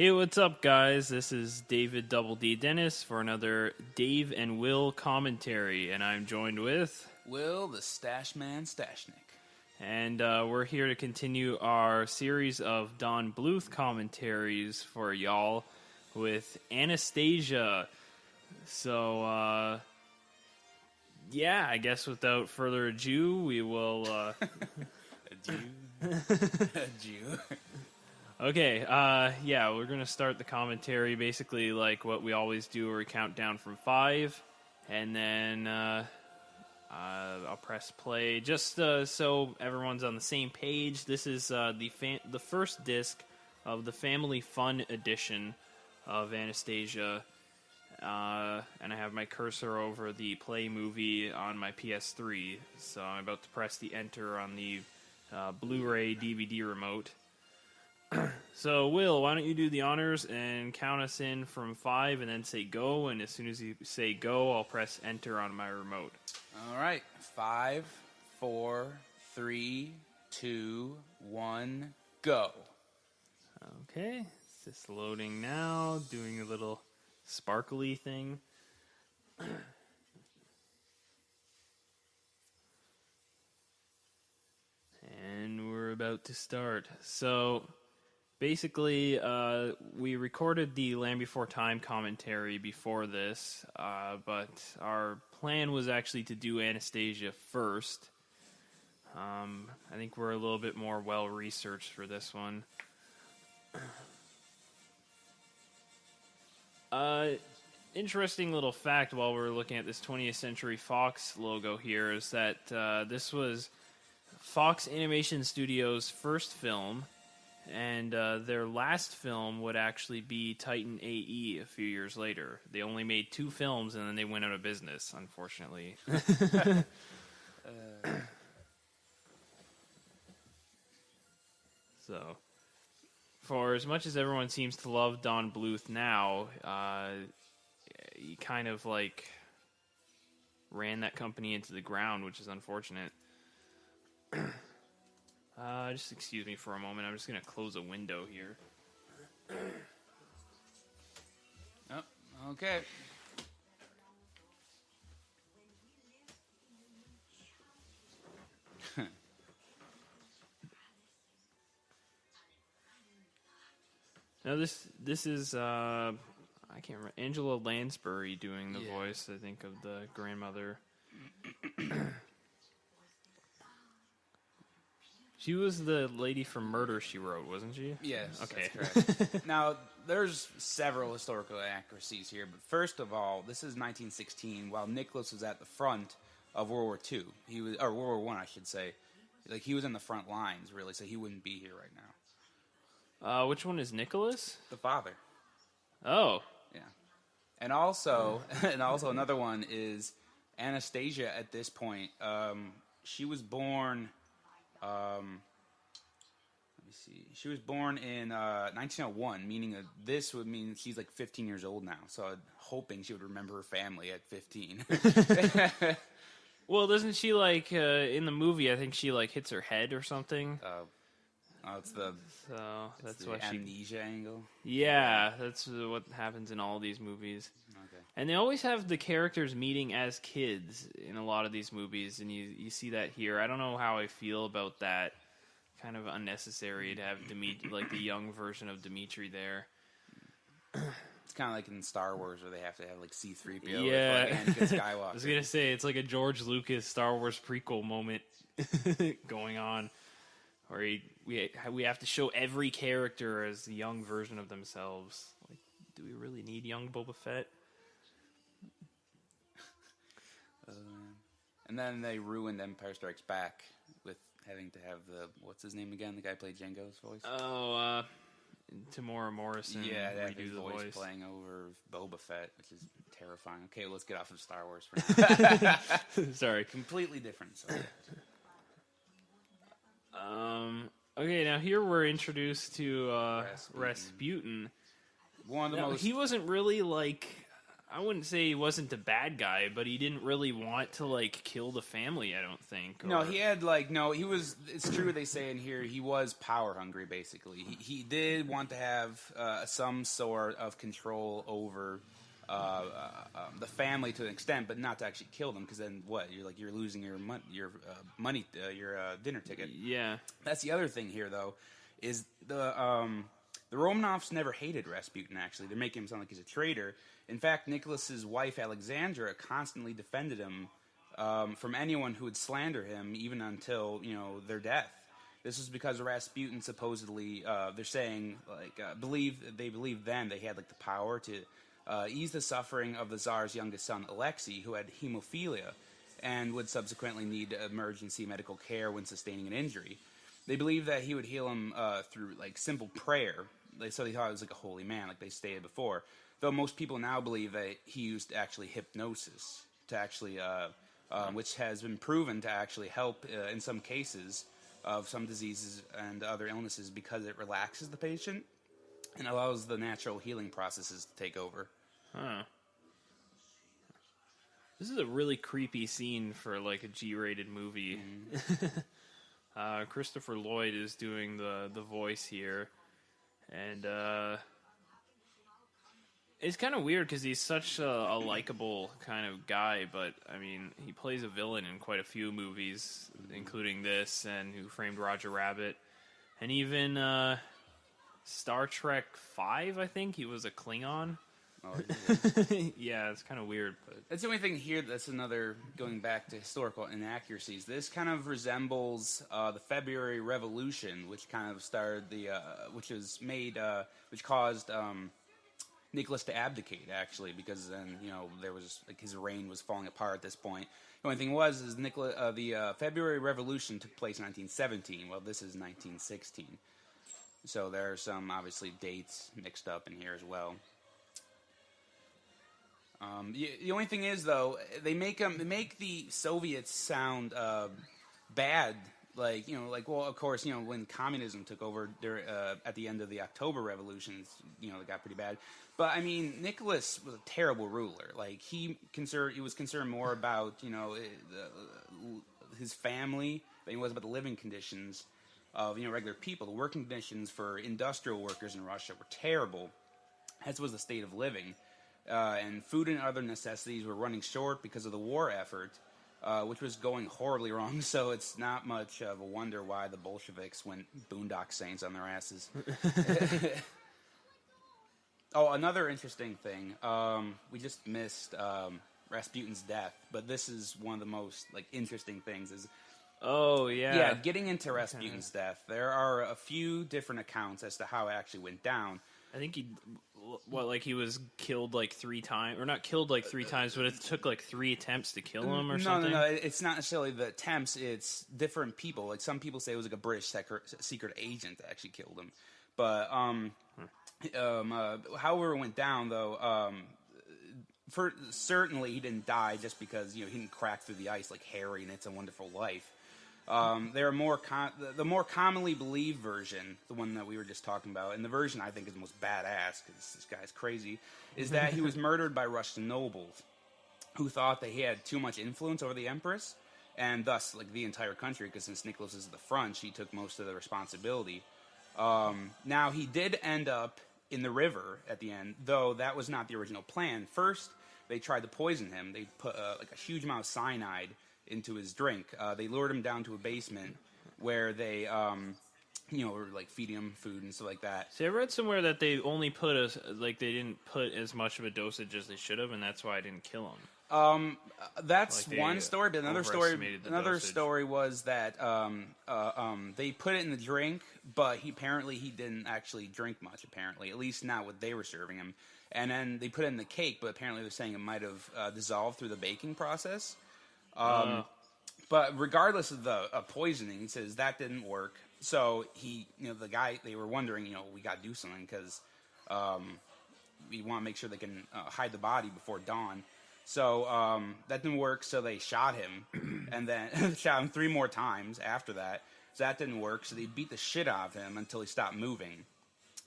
Hey, what's up, guys? This is David Double D Dennis for another Dave and Will commentary, and I'm joined with Will the Stachman Stachnik. And we're here to continue our series of Don Bluth commentaries for y'all with Anastasia. So, yeah, I guess without further ado, we will... Adieu. Okay, yeah, we're going to start the commentary basically like what we always do, where we count down from 5, and then I'll press play. Just so everyone's on the same page, this is the first disc of the Family Fun edition of Anastasia, and I have my cursor over the play movie on my PS3, so I'm about to press the enter on the Blu-ray DVD remote. So, Will, why don't you do the honors and count us in from 5 and then say go, and as soon as you say go, I'll press enter on my remote. All right. 5, 4, 3, 2, 1, go. Okay, it's just loading now, doing a little sparkly thing. And we're about to start. So... basically, we recorded the Land Before Time commentary before this, but our plan was actually to do Anastasia first. I think we're a little bit more well-researched for this one. Interesting little fact while we're looking at this 20th Century Fox logo here is that this was Fox Animation Studios' first film. And their last film would actually be Titan AE a few years later. They only made 2 films, and then they went out of business, unfortunately. So, for as much as everyone seems to love Don Bluth now, he kind of, like, ran that company into the ground, which is unfortunate. Just excuse me for a moment. I'm just going to close a window here. Oh, okay. Now this is I can't remember, Angela Lansbury doing the voice, I think, of the grandmother. She was the lady from Murder, She Wrote, wasn't she? Yes, okay. That's correct. Now, there's several historical inaccuracies here, but first of all, this is 1916, while Nicholas was at the front of World War II. He was, or World War I, I should say. Like, he was in the front lines, really, so he wouldn't be here right now. Which one is Nicholas? The father. Oh. Yeah. And also, another one is Anastasia at this point. She was born... let me see. She was born in 1901, meaning that this would mean she's like 15 years old now. So I'm hoping she would remember her family at 15. Well, doesn't she, like, in the movie, I think she, like, hits her head or something? It's the that's the why she... amnesia angle. Yeah, that's what happens in all these movies. Okay. And they always have the characters meeting as kids in a lot of these movies, and you see that here. I don't know how I feel about that. Kind of unnecessary to have like the young version of Dimitri there. It's kind of like in Star Wars where they have to have like C-3PO yeah. with like Anakin Skywalker. I was gonna say it's like a George Lucas Star Wars prequel moment going on, where we have to show every character as the young version of themselves. Like, do we really need young Boba Fett? And then they ruined Empire Strikes Back with having to have what's his name again? The guy who played Jango's voice? Oh, Tamora Morrison. Yeah, they have his redo the voice playing over Boba Fett, which is terrifying. Okay, let's get off of Star Wars for now. Sorry. Completely different. So. Okay, now here we're introduced to Rasputin. One of the most... He wasn't really, like... I wouldn't say he wasn't a bad guy, but he didn't really want to, like, kill the family, I don't think. No, he had, like, he was, it's true they say in here, he was power hungry, basically. He did want to have some sort of control over the family to an extent, but not to actually kill them, because then what? You're losing your money, your dinner ticket. Yeah. That's the other thing here, though, is the Romanovs never hated Rasputin, actually. They're making him sound like he's a traitor. In fact, Nicholas's wife, Alexandra, constantly defended him from anyone who would slander him, even until, their death. This was because Rasputin supposedly, they're saying, like, they believed then they had, like, the power to ease the suffering of the Tsar's youngest son, Alexei, who had hemophilia and would subsequently need emergency medical care when sustaining an injury. They believed that he would heal him through, like, simple prayer. So they thought he was like a holy man, like they stated before. Though most people now believe that he used actually hypnosis to actually, which has been proven to actually help in some cases of some diseases and other illnesses, because it relaxes the patient and allows the natural healing processes to take over. Huh. This is a really creepy scene for, like, a G-rated movie. Mm-hmm. Christopher Lloyd is doing the voice here. And it's kind of weird because he's such a likable kind of guy, but, I mean, he plays a villain in quite a few movies, including this and Who Framed Roger Rabbit. And even Star Trek V, I think, he was a Klingon. Oh, yeah, it's kind of weird. But that's the only thing here that's another, going back to historical inaccuracies. This kind of resembles the February Revolution, which kind of started which caused Nicholas to abdicate, actually, because then, there was, like, his reign was falling apart at this point. The only thing is the February Revolution took place in 1917. Well, this is 1916. So there are some, obviously, dates mixed up in here as well. The only thing is, though, they make the Soviets sound bad. Like, well, of course, when communism took over at the end of the October revolutions, it got pretty bad. But, I mean, Nicholas was a terrible ruler. Like, he was concerned more about, his family than he was about the living conditions of, regular people. The working conditions for industrial workers in Russia were terrible, as was the state of living. And food and other necessities were running short because of the war effort, which was going horribly wrong. So it's not much of a wonder why the Bolsheviks went boondock saints on their asses. Oh, another interesting thing. We just missed Rasputin's death, but this is one of the most, like, interesting things. Oh, yeah. Yeah, getting into Rasputin's death. There are a few different accounts as to how it actually went down. I think he was killed like 3 times, or not killed like 3 times, but it took like 3 attempts to kill him or something? No, it's not necessarily the attempts, it's different people. Like, some people say it was like a British secret agent that actually killed him. But, however it went down, though, certainly he didn't die just because, he didn't crack through the ice like Harry in It's a Wonderful Life. The more commonly believed version, the one that we were just talking about, and the version I think is the most badass, because this guy's crazy, is that he was murdered by Russian nobles who thought that he had too much influence over the Empress, and thus, like, the entire country, because since Nicholas is at the front, she took most of the responsibility. Now, he did end up in the river at the end, though that was not the original plan. First, they tried to poison him. They put like a huge amount of cyanide into his drink. They lured him down to a basement where they, were like feeding him food and stuff like that. See, I read somewhere that they only they didn't put as much of a dosage as they should have, and that's why I didn't kill him. That's one story, but another story was that they put it in the drink, but apparently he didn't actually drink much. Apparently, at least not what they were serving him. And then they put it in the cake, but apparently they're saying it might have dissolved through the baking process. But regardless of the poisoning, he says that didn't work. So the guy, they were wondering, we got to do something because we want to make sure they can hide the body before dawn. So that didn't work. So they shot him, and then shot him 3 more times after that. So that didn't work. So they beat the shit out of him until he stopped moving.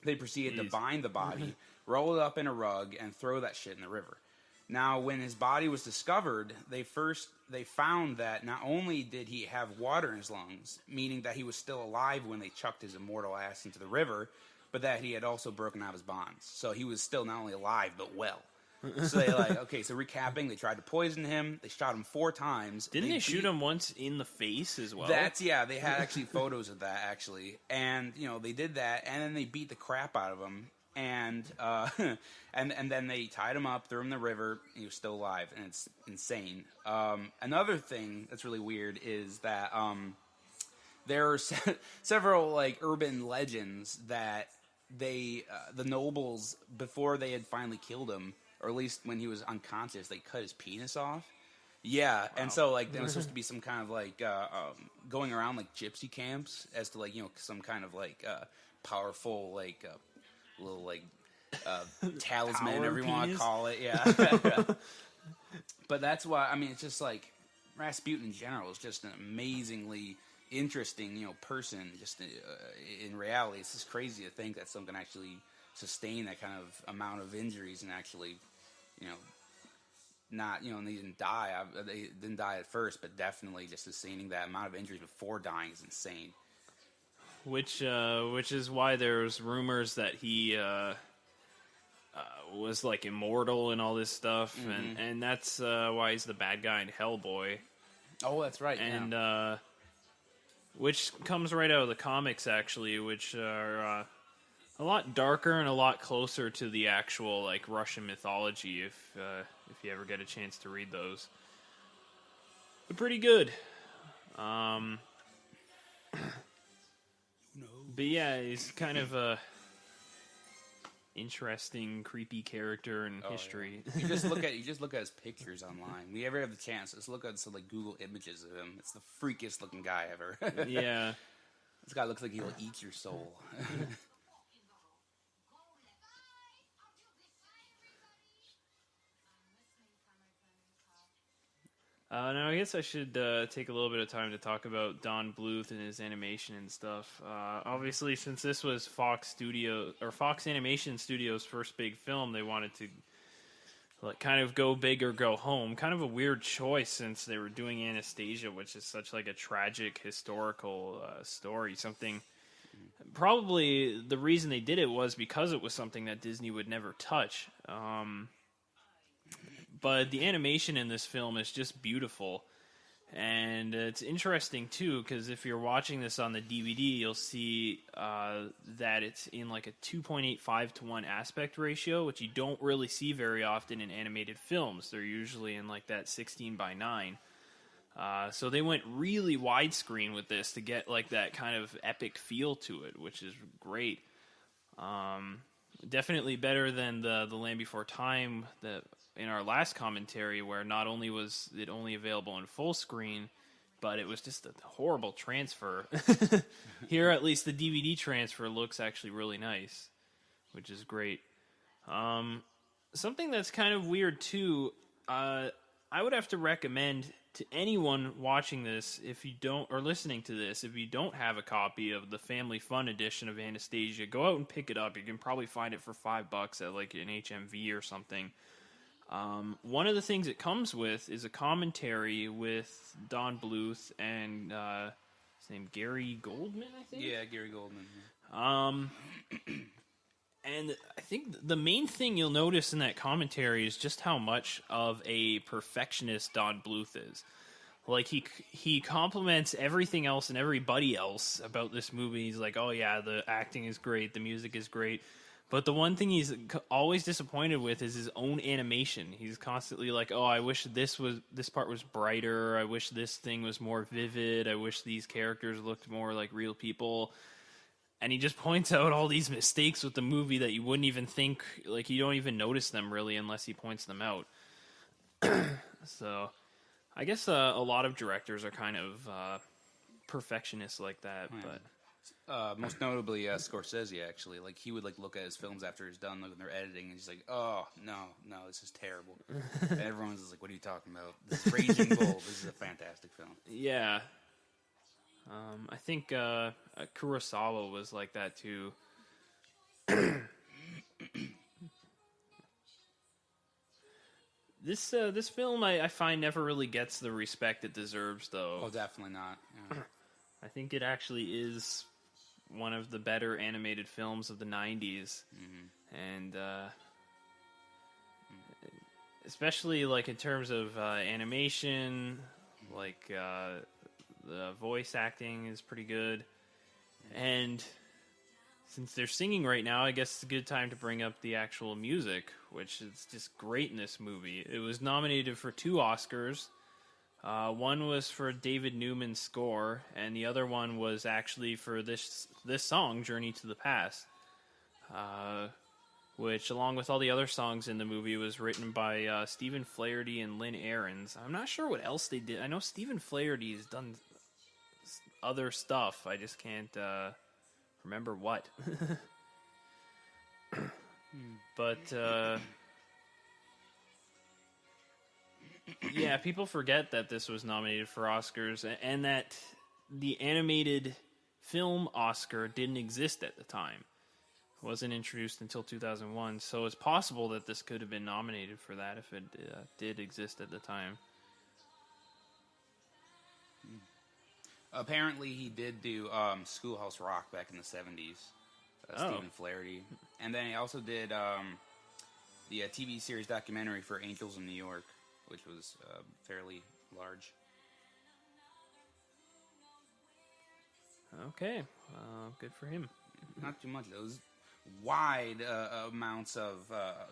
They proceeded to bind the body, roll it up in a rug, and throw that shit in the river. Now, when his body was discovered, they found that not only did he have water in his lungs, meaning that he was still alive when they chucked his immortal ass into the river, but that he had also broken out his bonds. So he was still not only alive, but well. So they so recapping, they tried to poison him. They shot him 4 times. Didn't they shoot him once in the face as well? They had actually photos of that, actually. And, they did that, and then they beat the crap out of him. And and then they tied him up, threw him in the river, and he was still alive, and it's insane. Another thing that's really weird is that there are several, urban legends that the nobles, before they had finally killed him, or at least when he was unconscious, they cut his penis off. Yeah, wow. And so there was supposed to be some kind of going around gypsy camps as to some kind of powerful little talisman, whatever you want to call it. Yeah. But that's why it's just Rasputin in general is just an amazingly interesting person. Just in reality, it's just crazy to think that someone can actually sustain that kind of amount of injuries and actually, not, and they didn't die. They didn't die at first, but definitely just sustaining that amount of injuries before dying is insane. Which is why there's rumors that he was immortal and all this stuff, and that's why he's the bad guy in Hellboy. Oh, that's right. And which comes right out of the comics, actually, which are a lot darker and a lot closer to the actual Russian mythology. If you ever get a chance to read those, they're pretty good. But yeah, he's kind of a interesting, creepy character in history. Yeah. You just look at his pictures online. When you ever have the chance, just look at some Google images of him. It's the freakiest looking guy ever. Yeah, this guy looks like he'll eat your soul. Now, I guess I should take a little bit of time to talk about Don Bluth and his animation and stuff. Obviously, since this was Fox Animation Studios' first big film, they wanted to kind of go big or go home. Kind of a weird choice since they were doing Anastasia, which is such a tragic historical story. Something probably the reason they did it was because it was something that Disney would never touch. But the animation in this film is just beautiful. And it's interesting, too, because if you're watching this on the DVD, you'll see that it's in a 2.85 to 1 aspect ratio, which you don't really see very often in animated films. They're usually in that 16 by 9. So they went really widescreen with this to get that kind of epic feel to it, which is great. Definitely better than the Land Before Time that in our last commentary, where not only was it only available in full screen, but it was just a horrible transfer. Here, at least the DVD transfer looks actually really nice, which is great. Something that's kind of weird too, I would have to recommend to anyone watching this, if you don't, or listening to this, if you don't have a copy of the Family Fun edition of Anastasia, go out and pick it up. You can probably find it for $5 at an HMV or something. One of the things it comes with is a commentary with Don Bluth and his name Gary Goldman, I think. Yeah, Gary Goldman. And I think the main thing you'll notice in that commentary is just how much of a perfectionist Don Bluth is. He compliments everything else and everybody else about this movie. He's like, oh yeah, the acting is great, the music is great. But the one thing he's always disappointed with is his own animation. He's constantly like, oh, I wish this part was brighter. I wish this thing was more vivid. I wish these characters looked more like real people. And he just points out all these mistakes with the movie that you wouldn't even think, you don't even notice them really unless he points them out. So I guess a lot of directors are kind of perfectionists like that, but... most notably Scorsese, actually. He would look at his films after he's done when they're editing, and he's like, "Oh no, this is terrible." And everyone's just like, "What are you talking about? This is Raging Bull. This is a fantastic film." Yeah, I think Kurosawa was like that too. This film I find never really gets the respect it deserves, though. Oh, definitely not. Yeah. I think it actually is one of the better animated films of the 90s. And especially like in terms of animation, like the voice acting is pretty good. And since they're singing right now, I guess it's a good time to bring up the actual music, which is just great in this movie. It was nominated for 2 Oscars. One was for David Newman's score, and the other one was actually for this song, Journey to the Past, which, along with all the other songs in the movie, was written by Stephen Flaherty and Lynn Ahrens. I'm not sure what else they did. I know Stephen Flaherty has done other stuff. I just can't remember what. But yeah, people forget that this was nominated for Oscars and that the animated film Oscar didn't exist at the time. It wasn't introduced until 2001, so it's possible that this could have been nominated for that if it did exist at the time. Apparently, he did do Schoolhouse Rock back in the 70s. Stephen Flaherty. And then he also did the TV series documentary for Angels in New York, which was fairly large. Okay, good for him. Not too much. Those wide amounts of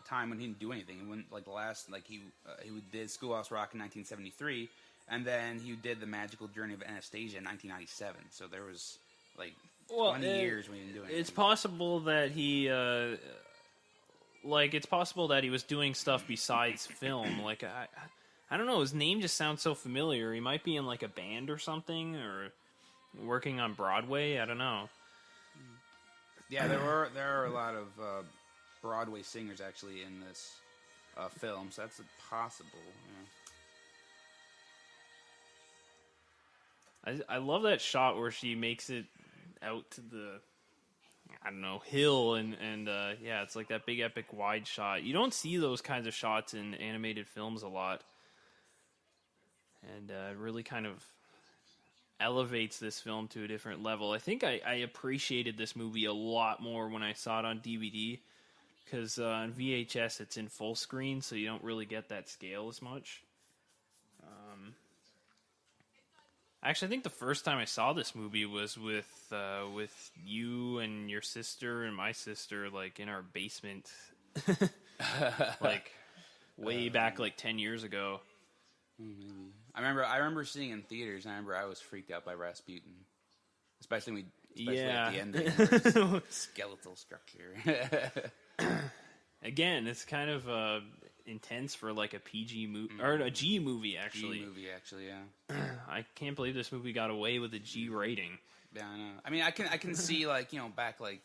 time when he didn't do anything. He went he did Schoolhouse Rock in 1973. And then he did The Magical Journey of Anastasia in 1997. So there was, 20 years when he didn't do anything. It's possible that he, it's possible that he was doing stuff besides film. I don't know, his name just sounds so familiar. He might be in, a band or something, or working on Broadway. I don't know. Yeah, there are a lot of Broadway singers, actually, in this film. So that's possible, yeah. I love that shot where she makes it out to the, hill, and it's like that big epic wide shot. You don't see those kinds of shots in animated films a lot. And it really kind of elevates this film to a different level. I think I appreciated this movie a lot more when I saw it on DVD, because on VHS it's in full screen, so you don't really get that scale as much. Actually, I think the first time I saw this movie was with you and your sister and my sister, in our basement, way back 10 years ago. Maybe. I remember seeing it in theaters. And I remember I was freaked out by Rasputin, especially at the ending, where it's skeletal structure. Again, it's kind of intense for a PG movie or a G movie, actually. G movie, actually, yeah. I can't believe this movie got away with a G rating. Yeah, I know. I mean, I can see back with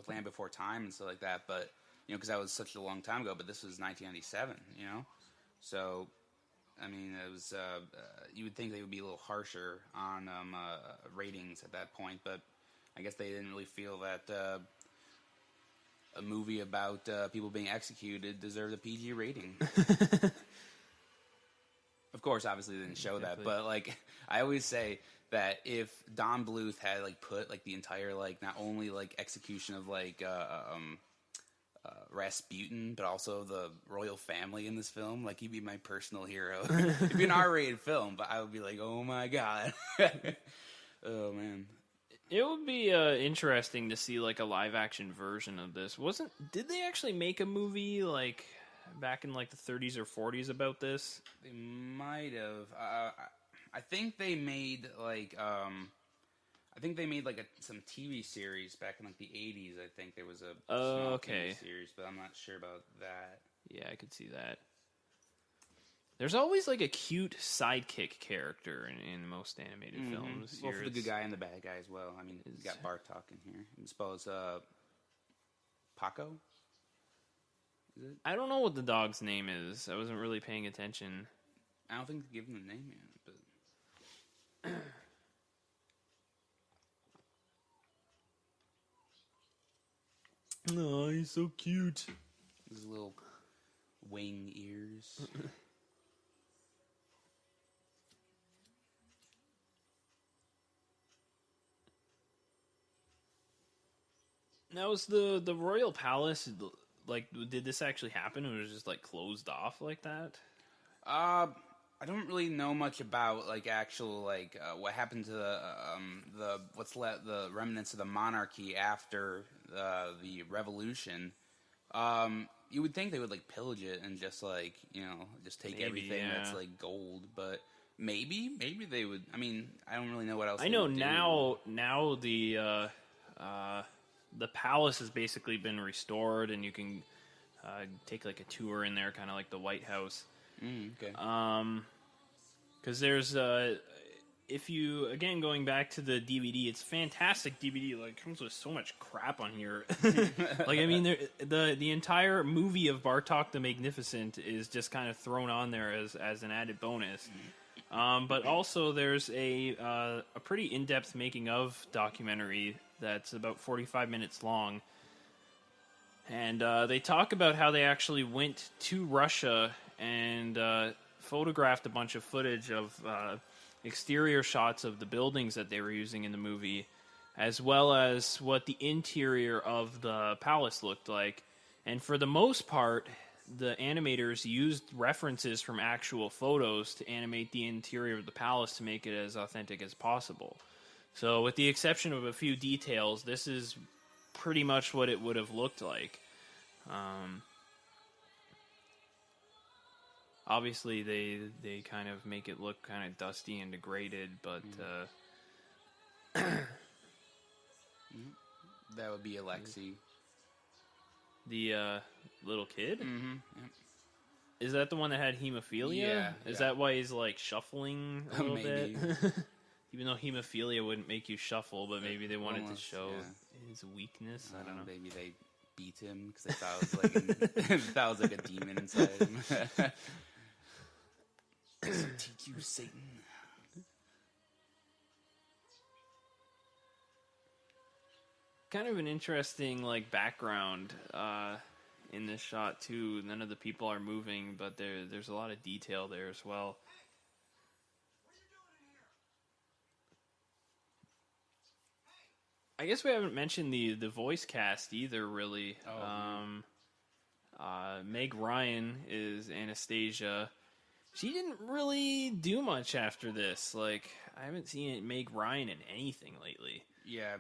Land Before Time and stuff like that, but because that was such a long time ago. But this was 1997, so I mean, it was you would think they would be a little harsher on ratings at that point, but I guess they didn't really feel that a movie about people being executed deserved a PG rating. Of course, obviously they didn't show that, but I always say that if Don Bluth had put the entire not only execution of Rasputin, but also the royal family in this film, he'd be my personal hero. It'd be an R-rated film, but I would be oh my god. Oh man. It would be interesting to see a live action version of this. Did they actually make a movie back in the 30s or 40s about this? They might have. I think they made some TV series back in the 80s. I think there was a small TV series, but I'm not sure about that. Yeah, I could see that. There's always a cute sidekick character in most animated films. Well, for the good guy and the bad guy as well. I mean, you got Bartok in here. I suppose Paco? Is it? I don't know what the dog's name is. I wasn't really paying attention. I don't think they give him a name yet, but... Oh, he's so cute. His little wing ears. Now, was the Royal Palace, like, did this actually happen? It was just, like, closed off like that? I don't really know much about, like, actual, like, what happened to the remnants of the monarchy after the revolution. You would think they would, like, pillage it and just, like, just take everything that's, like, gold, but maybe they would. I mean, I don't really know what else. I know now the palace has basically been restored, and you can take like a tour in there, kind of like the White House. Okay. Because there's if you again going back to the DVD, it's fantastic DVD. Like, comes with so much crap on here. Like, I mean, the entire movie of Bartok the Magnificent is just kind of thrown on there as an added bonus. But also there's a pretty in-depth making of documentary that's about 45 minutes long. And they talk about how they actually went to Russia and photographed a bunch of footage of exterior shots of the buildings that they were using in the movie, as well as what the interior of the palace looked like. And for the most part, the animators used references from actual photos to animate the interior of the palace to make it as authentic as possible. So with the exception of a few details, this is pretty much what it would have looked like. Obviously, they kind of make it look kind of dusty and degraded, but... that would be Alexei. The little kid? Mm-hmm. Yep. Is that the one that had hemophilia? Yeah. Is that why he's, like, shuffling a little bit? Even though hemophilia wouldn't make you shuffle, but maybe they wanted to show his weakness. I don't know. Maybe they beat him because they thought it was like a demon inside him. TQ Satan. Kind of an interesting, like, background in this shot too. None of the people are moving, but there's a lot of detail there as well. I guess we haven't mentioned the voice cast either, really. Meg Ryan is Anastasia. She didn't really do much after this. Like, I haven't seen Meg Ryan in anything lately. Yeah,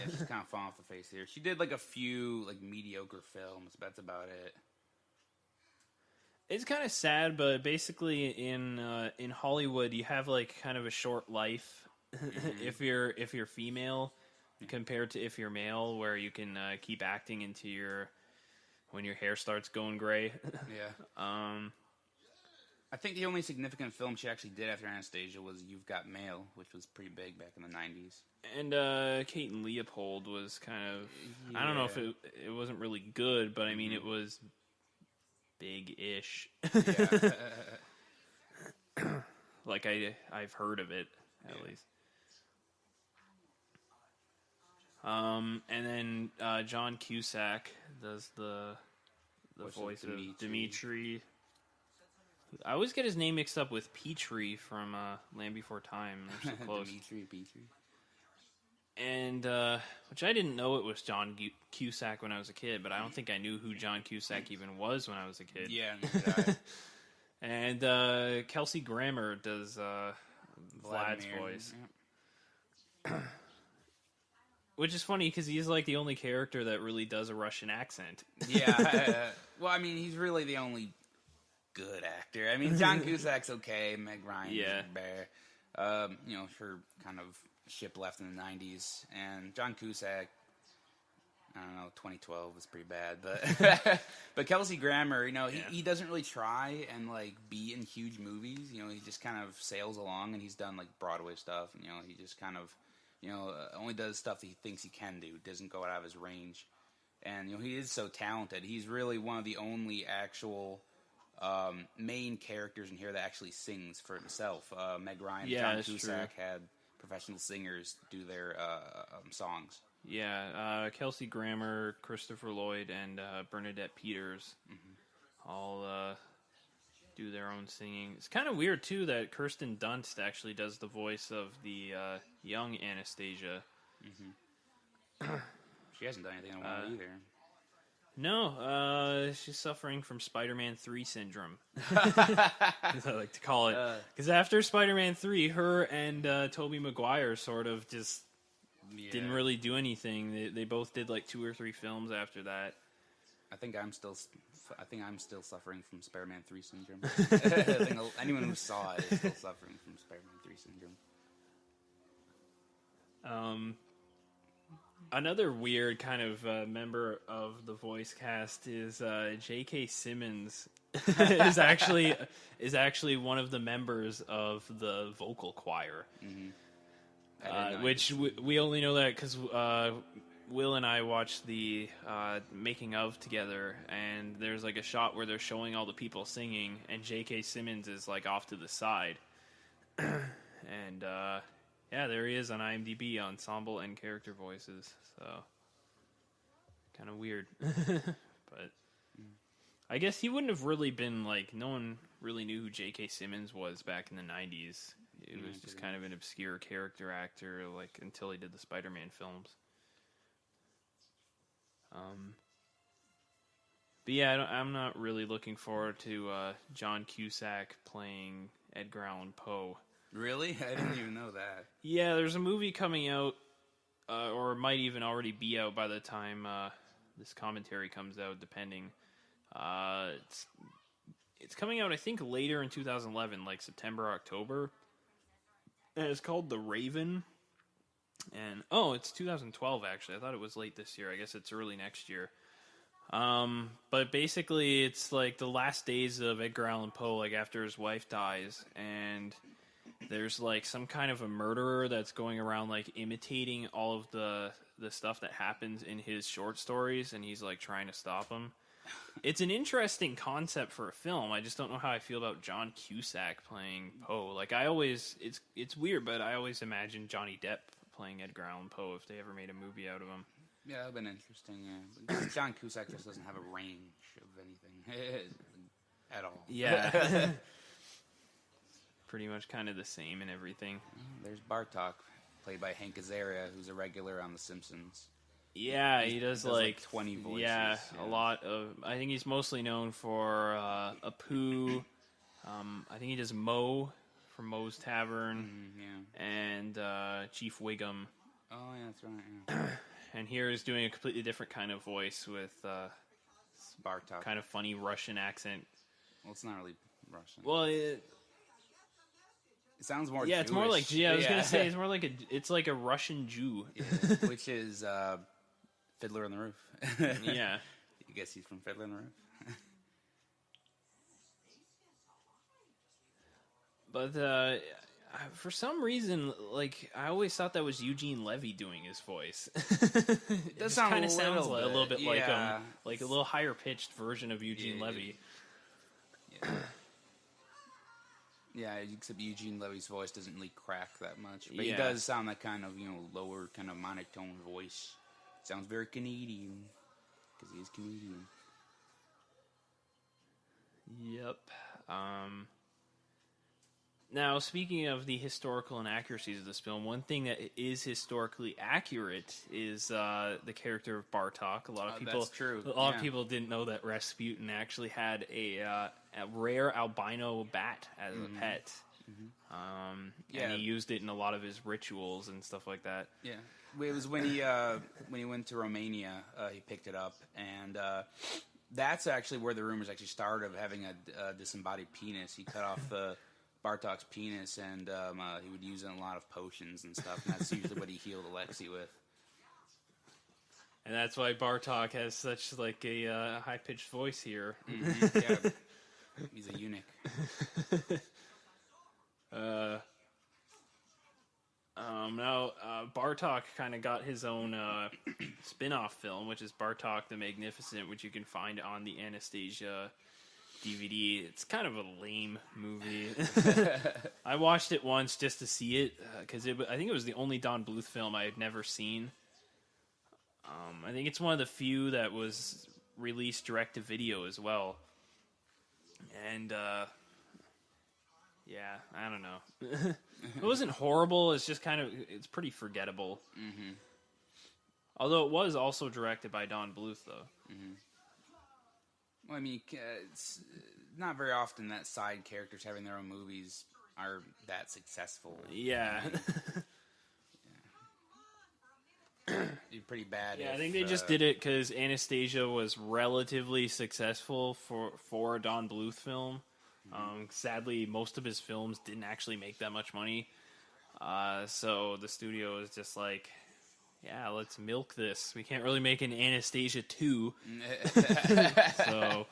she's kind of fallen off the face here. She did, like, a few, like, mediocre films, but that's about it. It's kind of sad, but basically in Hollywood, you have, like, kind of a short life if you're female compared to if you're male, where you can keep acting into when your hair starts going gray. Yeah. I think the only significant film she actually did after Anastasia was You've Got Mail, which was pretty big back in the 90s. And Kate and Leopold was kind of... Yeah. I don't know if it wasn't really good, but I mean, it was big-ish. Yeah. Like, I've heard of it, at least. And then John Cusack does the voice of Dimitri. I always get his name mixed up with Petrie from Land Before Time. They're so close. Petrie. And, which I didn't know it was John Cusack when I was a kid, but I don't think I knew who John Cusack even was when I was a kid. Yeah, neither did I. And Kelsey Grammer does Vlad's voice. Yep. Which is funny, because he's like the only character that really does a Russian accent. Yeah. Well, I mean, he's really the only good actor. I mean, John Cusack's okay. Meg Ryan's bear. Her kind of ship left in the 90s. And John Cusack, I don't know, 2012 was pretty bad. But Kelsey Grammer, he doesn't really try and, like, be in huge movies. He just kind of sails along, and he's done, like, Broadway stuff. And, he just kind of, only does stuff that he thinks he can do. Doesn't go out of his range. And, he is so talented. He's really one of the only actual... main characters in here that actually sings for himself. Meg Ryan and John Cusack had professional singers do their songs. Yeah, Kelsey Grammer, Christopher Lloyd, and Bernadette Peters all do their own singing. It's kind of weird too that Kirsten Dunst actually does the voice of the young Anastasia. She hasn't done anything in a while either. No, she's suffering from Spider-Man 3 syndrome, as I like to call it. Because after Spider-Man 3, her and Tobey Maguire sort of just didn't really do anything. They both did like 2 or 3 films after that. I think I'm still suffering from Spider-Man 3 syndrome. I think anyone who saw it is still suffering from Spider-Man 3 syndrome. Another weird kind of member of the voice cast is J.K. Simmons is actually one of the members of the vocal choir, which we only know that because Will and I watched the making of together, and there's like a shot where they're showing all the people singing, and J.K. Simmons is like off to the side, and yeah, there he is on IMDb, ensemble and character voices. So, kind of weird. But I guess he wouldn't have really been, like, no one really knew who J.K. Simmons was back in the 90s. It was just kind of an obscure character actor, like, until he did the Spider-Man films. But yeah, I'm not really looking forward to John Cusack playing Edgar Allan Poe. Really? I didn't even know that. Yeah, there's a movie coming out, or it might even already be out by the time this commentary comes out, depending. It's coming out, I think, later in 2011, like September, October. And it's called The Raven. And, it's 2012, actually. I thought it was late this year. I guess it's early next year. But basically, it's like the last days of Edgar Allan Poe, like after his wife dies, and there's like some kind of a murderer that's going around like imitating all of the stuff that happens in his short stories, and he's like trying to stop him. It's an interesting concept for a film. I just don't know how I feel about John Cusack playing Poe. Like it's weird, but I always imagine Johnny Depp playing Edgar Allan Poe if they ever made a movie out of him. Yeah, that would have been interesting, yeah. But John Cusack just doesn't have a range of anything at all. Yeah. Pretty much kind of the same and everything. There's Bartok, played by Hank Azaria, who's a regular on The Simpsons. Yeah, he does like 20 voices. Yeah, a lot of... I think he's mostly known for Apu. I think he does Mo from Moe's Tavern. And Chief Wiggum. Oh, yeah, that's right, yeah. And here he's doing a completely different kind of voice with Bartok. Kind of funny Russian accent. Well, it's not really Russian. Well, it sounds more Jewish. It's more like... Yeah, I was going to say, it's more like it's like a Russian Jew. Yeah, which is Fiddler on the Roof. Yeah. I guess he's from Fiddler on the Roof. But for some reason, like, I always thought that was Eugene Levy doing his voice. It does kind of sound sounds like a little bit like yeah. like a little higher pitched version of Eugene Levy. Yeah. Yeah, except Eugene Levy's voice doesn't really crack that much. But he does sound that kind of, lower, kind of monotone voice. Sounds very Canadian, because he is Canadian. Yep. Now, speaking of the historical inaccuracies of this film, one thing that is historically accurate is the character of Bartok. A lot of people, that's true. A lot of people didn't know that Rasputin actually had a rare albino bat as a pet, and he used it in a lot of his rituals and stuff like that. Yeah, it was when he went to Romania, he picked it up, and that's actually where the rumors actually started of having a disembodied penis. He cut off Bartok's penis, and he would use it in a lot of potions and stuff, and that's usually what he healed Alexei with. And that's why Bartok has such like a high-pitched voice here. Yeah, he's a eunuch. Now, Bartok kind of got his own spin-off film, which is Bartok the Magnificent, which you can find on the Anastasia DVD. It's kind of a lame movie. I watched it once just to see it, because I think it was the only Don Bluth film I had never seen. I think it's one of the few that was released direct-to-video as well. And, yeah, I don't know. It wasn't horrible. It's just it's pretty forgettable. Mm-hmm. Although it was also directed by Don Bluth, though. Mm-hmm. Well, I mean, it's not very often that side characters having their own movies are that successful. Yeah. It'd be pretty bad. Yeah, I think they just did it because Anastasia was relatively successful for a Don Bluth film. Sadly, most of his films didn't actually make that much money. So the studio is just like, yeah, let's milk this. We can't really make an Anastasia 2. So,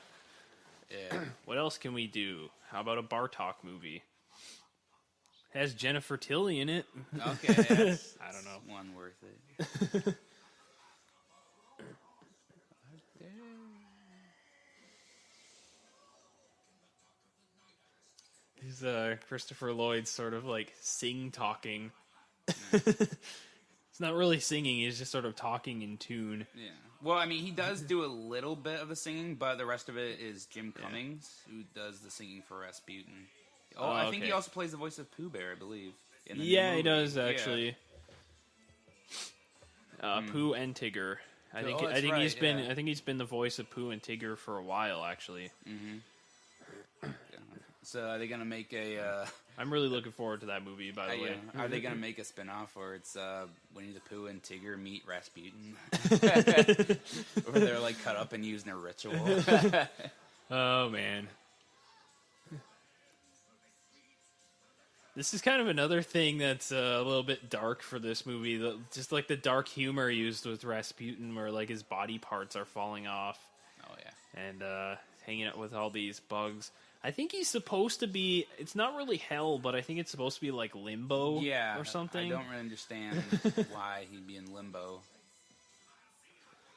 yeah. What else can we do? How about a Bartok movie? It has Jennifer Tilly in it. Okay, I don't know. One worth it. He's Christopher Lloyd's sort of like sing-talking. It's not really singing, he's just sort of talking in tune. Yeah. Well, I mean, he does do a little bit of the singing, but the rest of it is Jim Cummings, who does the singing for Rasputin. I think he also plays the voice of Pooh Bear, I believe. In the new movie. He does, actually. Yeah. Pooh and Tigger. I think he's been the voice of Pooh and Tigger for a while, actually. Mm-hmm. So are they gonna make a? I'm really looking forward to that movie. By the way, are they gonna make a spinoff where it's Winnie the Pooh and Tigger meet Rasputin, where they're like cut up and used in a ritual? Oh man, this is kind of another thing that's a little bit dark for this movie. Just like the dark humor used with Rasputin, where like his body parts are falling off. Oh yeah, and hanging out with all these bugs. I think he's supposed to be. It's not really hell, but I think it's supposed to be like limbo, or something. I don't really understand why he'd be in limbo.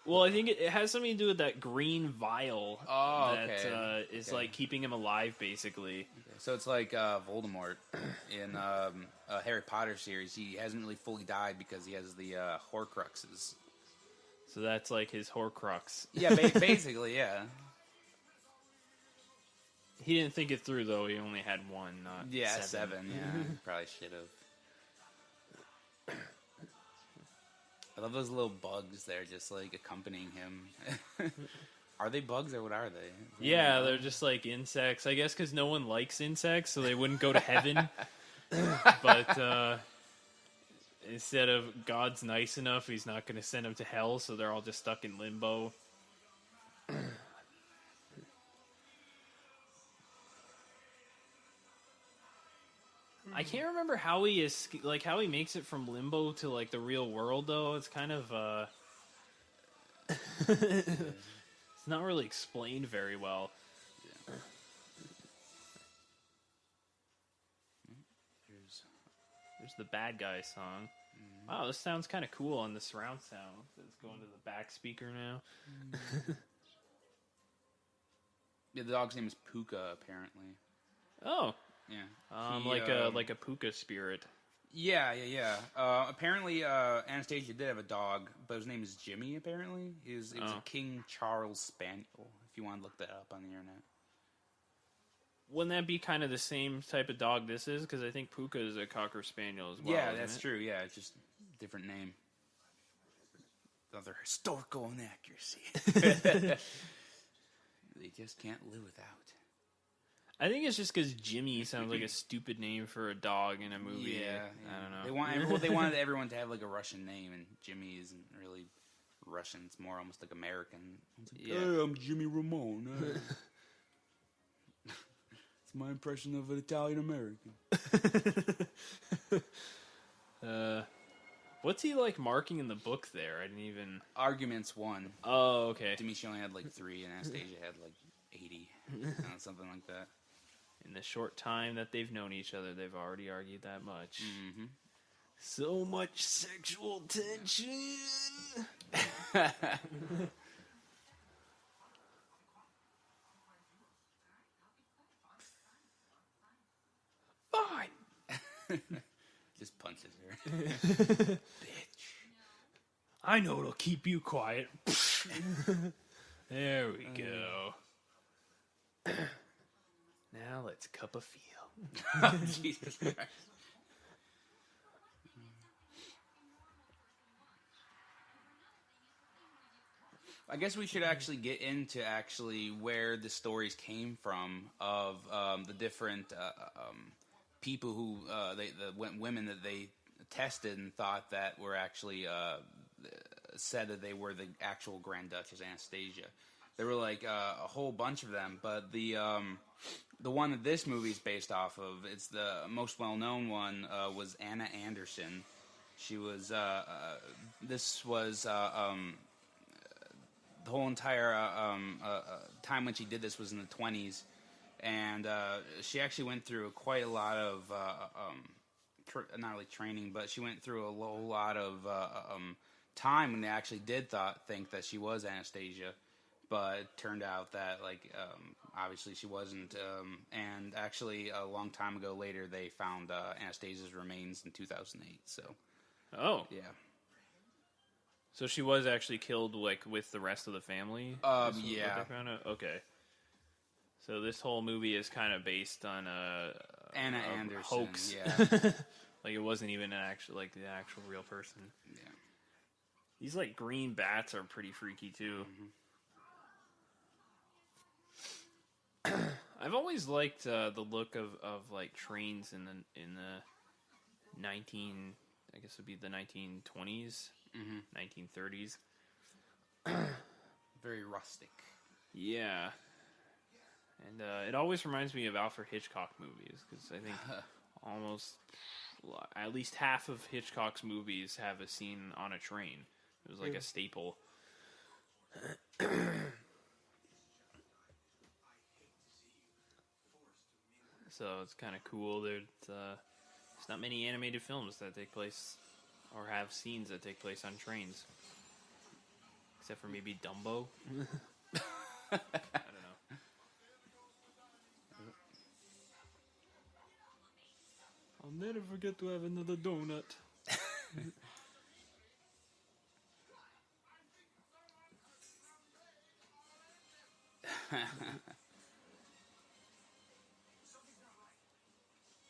Well, I think it has something to do with that green vial that is like keeping him alive, basically. Okay. So it's like Voldemort in a Harry Potter series. He hasn't really fully died because he has the Horcruxes. So that's like his Horcrux. Yeah, basically, yeah. He didn't think it through, though. He only had one, not seven. Yeah, probably should have. I love those little bugs there, just like accompanying him. Are they bugs or what are they? Yeah, they're just like insects. I guess because no one likes insects, so they wouldn't go to heaven. But instead of God's nice enough, he's not going to send them to hell, so they're all just stuck in limbo. I can't remember how he how he makes it from limbo to like the real world though. It's kind of it's not really explained very well. Yeah. There's the bad guy song. Mm-hmm. Wow, this sounds kind of cool on the surround sound. It's going to the back speaker now. Yeah, the dog's name is Puka, apparently. Oh. Yeah. Like a puka spirit. Yeah. Apparently, Anastasia did have a dog, but his name is Jimmy, apparently. It was a King Charles Spaniel, if you want to look that up on the internet. Wouldn't that be kind of the same type of dog this is? Because I think Puka is a Cocker Spaniel as well. Yeah, that's true. Yeah, it's just a different name. Another historical inaccuracy. They just can't live without. I think it's just because Jimmy sounds like a stupid name for a dog in a movie. Yeah. I don't know. They wanted everyone to have like a Russian name, and Jimmy isn't really Russian. It's more almost like American. Like, yeah. Hey, I'm Jimmy Ramone. It's my impression of an Italian American. What's he like marking in the book there? I didn't even... Arguments 1. Oh, okay. To me, she only had like 3, and Anastasia had like 80. Something like that. In the short time that they've known each other, they've already argued that much. Mm-hmm. So much sexual tension! Fine! Just punches her. Bitch. I know it'll keep you quiet. There we go. Let's cup a feel. Jesus Christ. I guess we should actually get into where the stories came from of the different people who women that they tested and thought that were actually said that they were the actual Grand Duchess Anastasia. There were like a whole bunch of them, but the one that this movie is based off of, it's the most well-known one, was Anna Anderson. She was this was the whole entire time when she did this was in the 20s, and she actually went through quite a lot of not really training, but she went through a whole lot of time when they actually did think that she was Anastasia, but it turned out that obviously she wasn't, and actually a long time ago later they found Anastasia's remains in 2008. So yeah. So she was actually killed, with the rest of the family? Yeah. Okay. So this whole movie is kind of based on Anna a Anderson, hoax. yeah. It wasn't even the actual real person. Yeah. These, green bats are pretty freaky, too. Mm-hmm. I've always liked the look of trains in the 1920s. 1930s. Very rustic. Yeah. And it always reminds me of Alfred Hitchcock movies, because I think almost at least half of Hitchcock's movies have a scene on a train. It was a staple. So it's kind of cool. There's not many animated films that take place or have scenes that take place on trains. Except for maybe Dumbo. I don't know. I'll never forget to have another donut.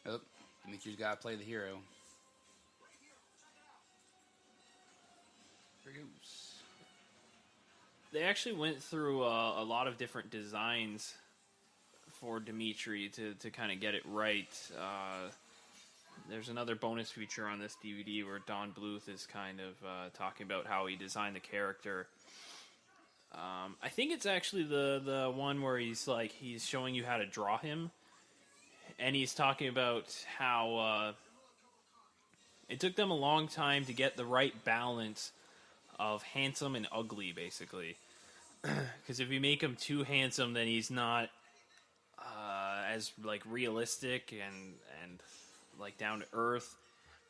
Oh, Dimitri's got to play the hero. Here he goes. They actually went through a lot of different designs for Dimitri to kind of get it right. There's another bonus feature on this DVD where Don Bluth is kind of talking about how he designed the character. I think it's actually the one where he's showing you how to draw him, and he's talking about how it took them a long time to get the right balance of handsome and ugly, basically. Because if you make him too handsome, then he's not as realistic and down to earth.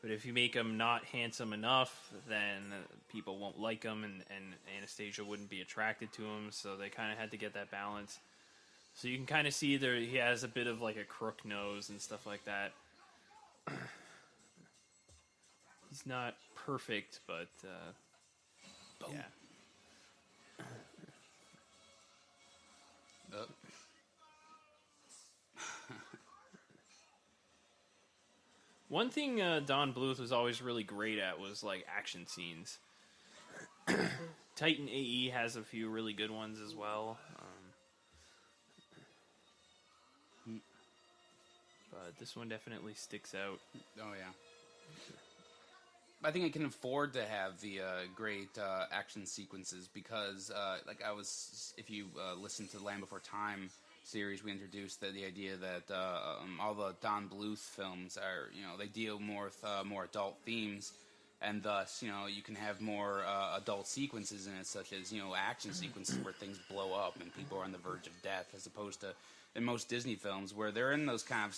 But if you make him not handsome enough, then people won't like him, and Anastasia wouldn't be attracted to him. So they kind of had to get that balance. So you can kind of see there he has a bit of a crook nose and stuff like that. He's not perfect, but yeah. One thing Don Bluth was always really great at was action scenes. Titan AE has a few really good ones as well. But this one definitely sticks out. Oh, yeah. I think I can afford to have the great action sequences because, if you listen to the Land Before Time series, we introduced the idea that all the Don Bluth films are, they deal more with more adult themes, and thus, you can have more adult sequences in it, such as, action sequences where things blow up and people are on the verge of death, as opposed to in most Disney films where they're in those kind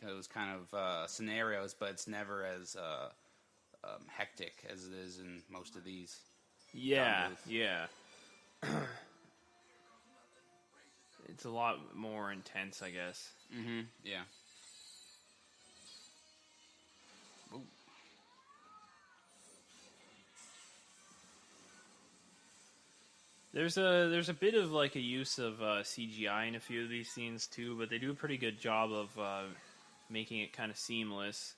of scenarios, but it's never as hectic as it is in most of these. Yeah, yeah. It's a lot more intense, I guess. Mm-hmm. Yeah. Ooh. There's a bit of like a use of CGI in a few of these scenes too, but they do a pretty good job of making it kind of seamless.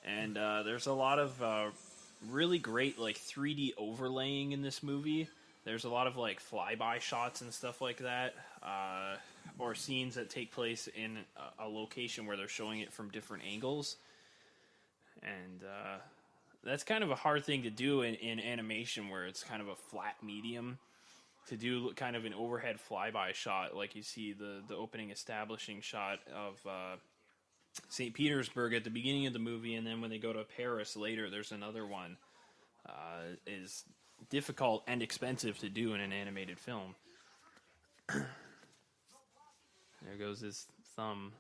And there's a lot of really great like 3D overlaying in this movie. There's a lot of like flyby shots and stuff like that, or scenes that take place in a location where they're showing it from different angles. And that's kind of a hard thing to do in animation where it's kind of a flat medium. To do kind of an overhead flyby shot, like you see the opening establishing shot of St. Petersburg at the beginning of the movie, and then when they go to Paris later, there's another one, is difficult and expensive to do in an animated film. There goes his thumb.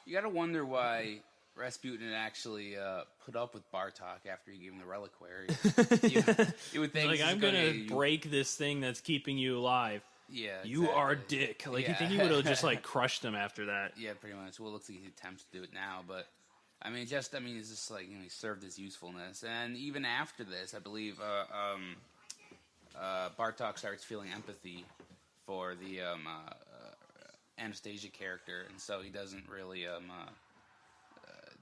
You gotta wonder why Rasputin actually put up with Bartok after he gave him the reliquary. You would think, like, I'm gonna break this thing that's keeping you alive. Yeah, you exactly. are dick. Like, Yeah. you think he would have just like crushed him after that? Yeah, pretty much. Well, it looks like he attempts to do it now, but it's just like, he served his usefulness, and even after this, I believe Bartok starts feeling empathy for the Anastasia character, and so he doesn't really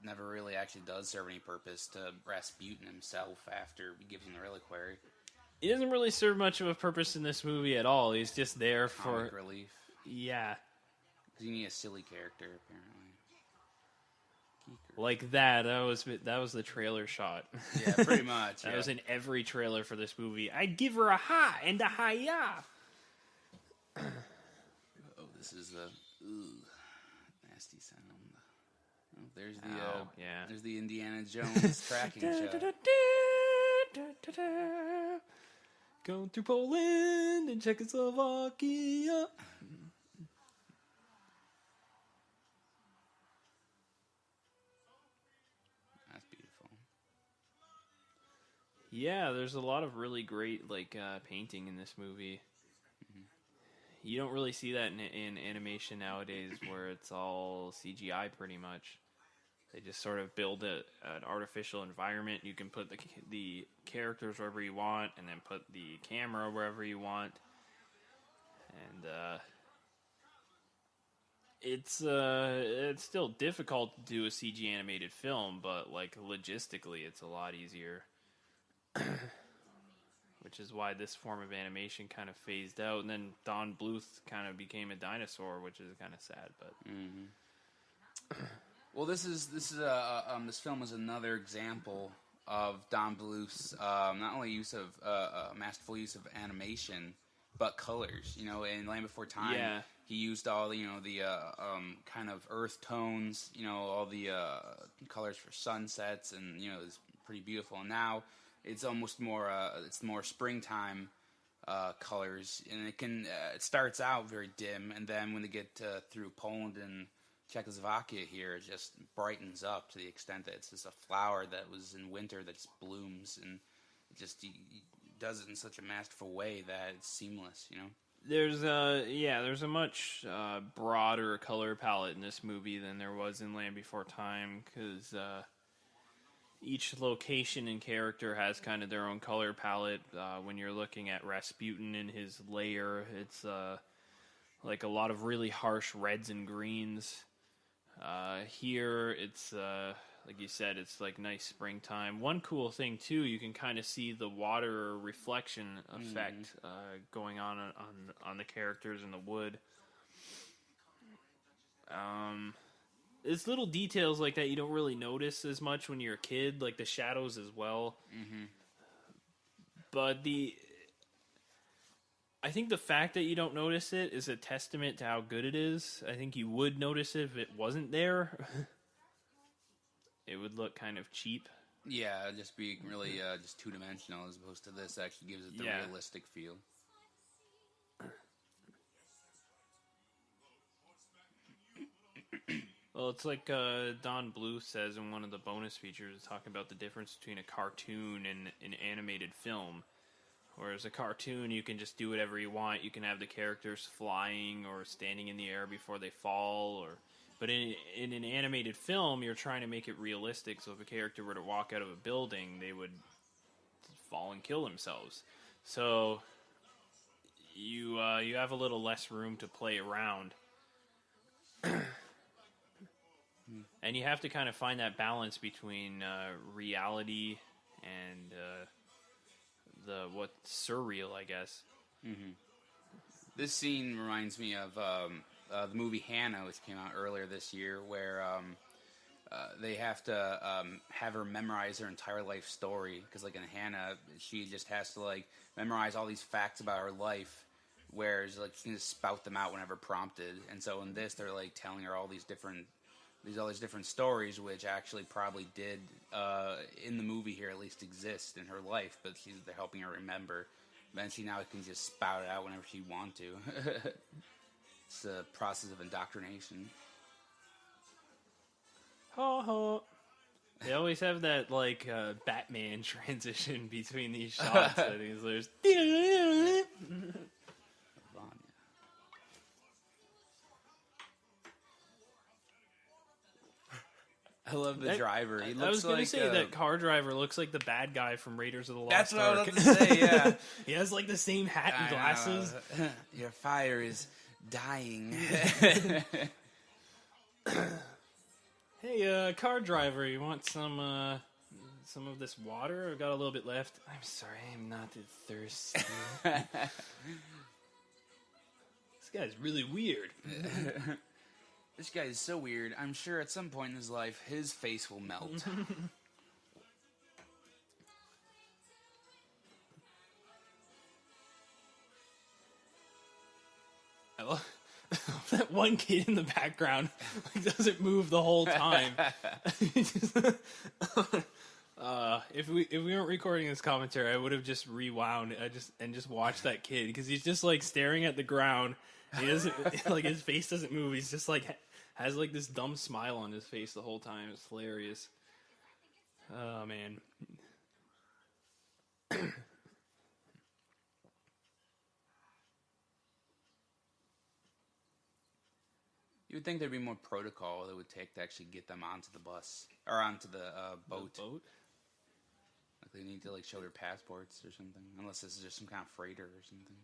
never really actually does serve any purpose to Rasputin himself after he gives him the reliquary. He doesn't really serve much of a purpose in this movie at all. He's just there for comic relief. Yeah, because you need a silly character apparently. Like that was the trailer shot. Yeah, pretty much. That was in every trailer for this movie. I'd give her a ha and a hi-ya. Oh, this is a nasty sound. Oh, there's the there's the Indiana Jones tracking shot. Going through Poland and Czechoslovakia. That's beautiful. Yeah, there's a lot of really great painting in this movie. Mm-hmm. You don't really see that in animation nowadays, where it's all CGI pretty much. They just sort of build an artificial environment. You can put the characters wherever you want, and then put the camera wherever you want. And it's still difficult to do a CG animated film, but logistically, it's a lot easier. Which is why this form of animation kind of phased out, and then Don Bluth kind of became a dinosaur, which is kind of sad. But. Mm-hmm. Well, this film is another example of Don Bluth's not only use of masterful use of animation, but colors. In Land Before Time, he used all the kind of earth tones. All the colors for sunsets, and it's pretty beautiful. And now it's almost more springtime colors, and it starts out very dim, and then when they get through Poland and Czechoslovakia here, it just brightens up to the extent that it's just a flower that was in winter that just blooms, and it just he does it in such a masterful way that it's seamless. There's a much broader color palette in this movie than there was in Land Before Time, because each location and character has kind of their own color palette. When you're looking at Rasputin in his lair, it's like a lot of really harsh reds and greens. Here, it's, like you said, it's like nice springtime. One cool thing, too, you can kind of see the water reflection effect going on the characters in the wood. It's little details like that you don't really notice as much when you're a kid, like the shadows as well. Mm-hmm. But I think the fact that you don't notice it is a testament to how good it is. I think you would notice it if it wasn't there. It would look kind of cheap. Yeah, just be really just two-dimensional, as opposed to this actually gives it the realistic feel. Well, it's like Don Bluth says in one of the bonus features, talking about the difference between a cartoon and an animated film. Whereas a cartoon, you can just do whatever you want. You can have the characters flying or standing in the air before they fall. But in an animated film, you're trying to make it realistic. So if a character were to walk out of a building, they would fall and kill themselves. So you have a little less room to play around. And you have to kind of find that balance between reality and what's surreal, I guess. Mm-hmm. This scene reminds me of the movie Hannah, which came out earlier this year, where they have to have her memorize her entire life story. Because, like, in Hannah, she just has to, like, memorize all these facts about her life, whereas, like, she can just spout them out whenever prompted. And so in this, they're, like, telling her all these different stories, which actually probably did, in the movie here, at least exist in her life, but they're helping her remember. Then she now can just spout it out whenever she wants to. It's a process of indoctrination. Ho ho. They always have that, like, Batman transition between these shots. I think there's... I love the driver. He looks I was going to like, say that car driver looks like the bad guy from Raiders of the Lost Ark. That's what I was Ark. about to say, yeah. He has, like, the same hat and glasses. Your fire is dying. Hey, car driver, you want some of this water? I've got a little bit left. I'm sorry, I'm not thirsty. This guy's really weird. This guy is so weird. I'm sure at some point in his life, his face will melt. I love that one kid in the background doesn't move the whole time. If we weren't recording this commentary, I would have just rewound and just watched that kid, because he's just like staring at the ground. He doesn't like, his face doesn't move. He's just like has like this dumb smile on his face the whole time. It's hilarious. Oh man. You would think there'd be more protocol that would take to actually get them onto the bus or onto the boat. The boat? Like they need to like show their passports or something, unless this is just some kind of freighter or something.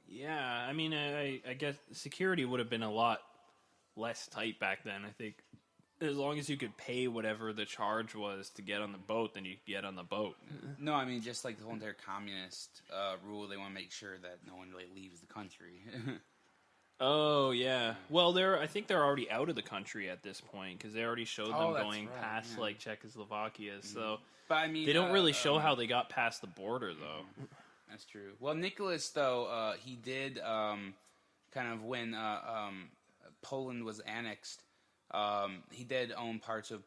Yeah. I mean, I guess security would have been a lot less tight back then. I think as long as you could pay whatever the charge was to get on the boat, then you could get on the boat. No, I mean just like the whole entire communist rule. They want to make sure that no one really leaves the country. Oh yeah. Well, I think they're already out of the country at this point, because they already showed them going past like Czechoslovakia. Mm-hmm. So, but I mean, they don't really show how they got past the border, though. That's true. Well, Nicholas, though, he did kind of when Poland was annexed. He did own parts of.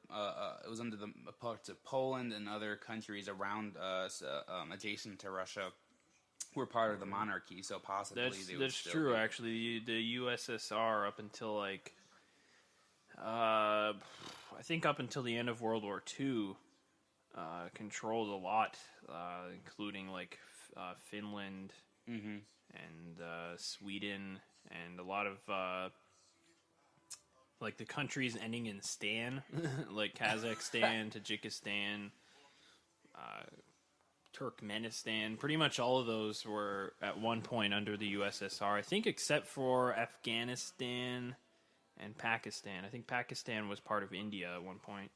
It was under the parts of Poland and other countries around adjacent to Russia. Were part of the monarchy, so possibly that's true. Actually, the USSR up until like I think up until the end of World War II controlled a lot, including like Finland and Sweden, and a lot of like the countries ending in Stan, like Kazakhstan, Tajikistan. Turkmenistan, pretty much all of those were at one point under the USSR, I think, except for Afghanistan and Pakistan. I think Pakistan was part of India at one point.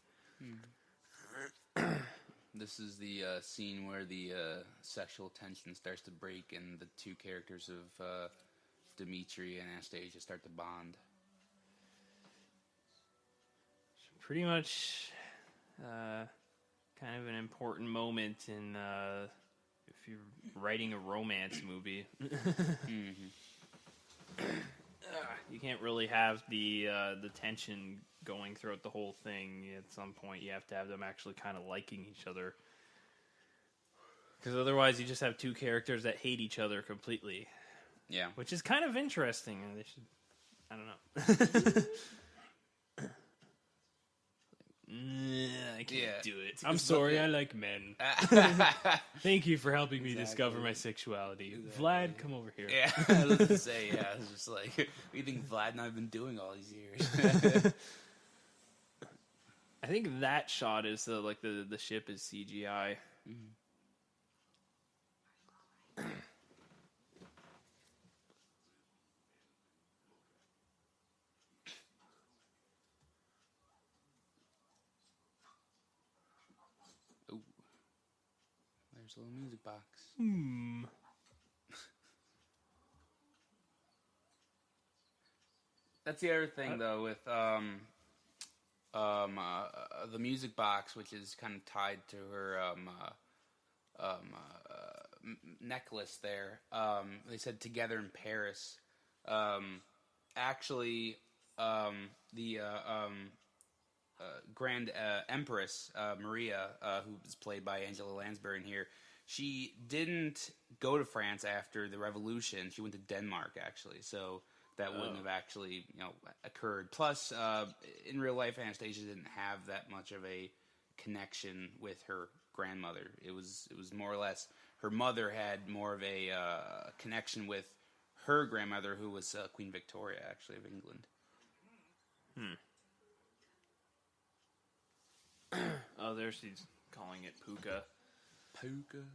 This is the scene where the sexual tension starts to break and the two characters of Dmitri and Anastasia start to bond. Pretty much kind of an important moment in if you're writing a romance movie. You can't really have the tension going throughout the whole thing. At some point, you have to have them actually kind of liking each other, because otherwise, you just have two characters that hate each other completely. Yeah, which is kind of interesting. They should, I don't know. I can't Yeah. do it. It's I'm just sorry, like I like men. Thank you for helping me discover my sexuality. Vlad, come over here. Yeah, I was gonna say, yeah, it's just like, what do you think Vlad and I have been doing all these years? I think that shot is the ship is CGI. Ooh. There's a little music box. That's the other thing, though, with the music box, which is kind of tied to her necklace there. They said "Together in Paris." Actually, the Grand Empress Maria, who was played by Angela Lansbury in here, she didn't go to France after the Revolution. She went to Denmark, actually. So that wouldn't have actually, occurred. Plus, in real life, Anastasia didn't have that much of a connection with her grandmother. It was more or less her mother had more of a connection with her grandmother, who was Queen Victoria, actually, of England. Oh, there she's calling it puka. Puka.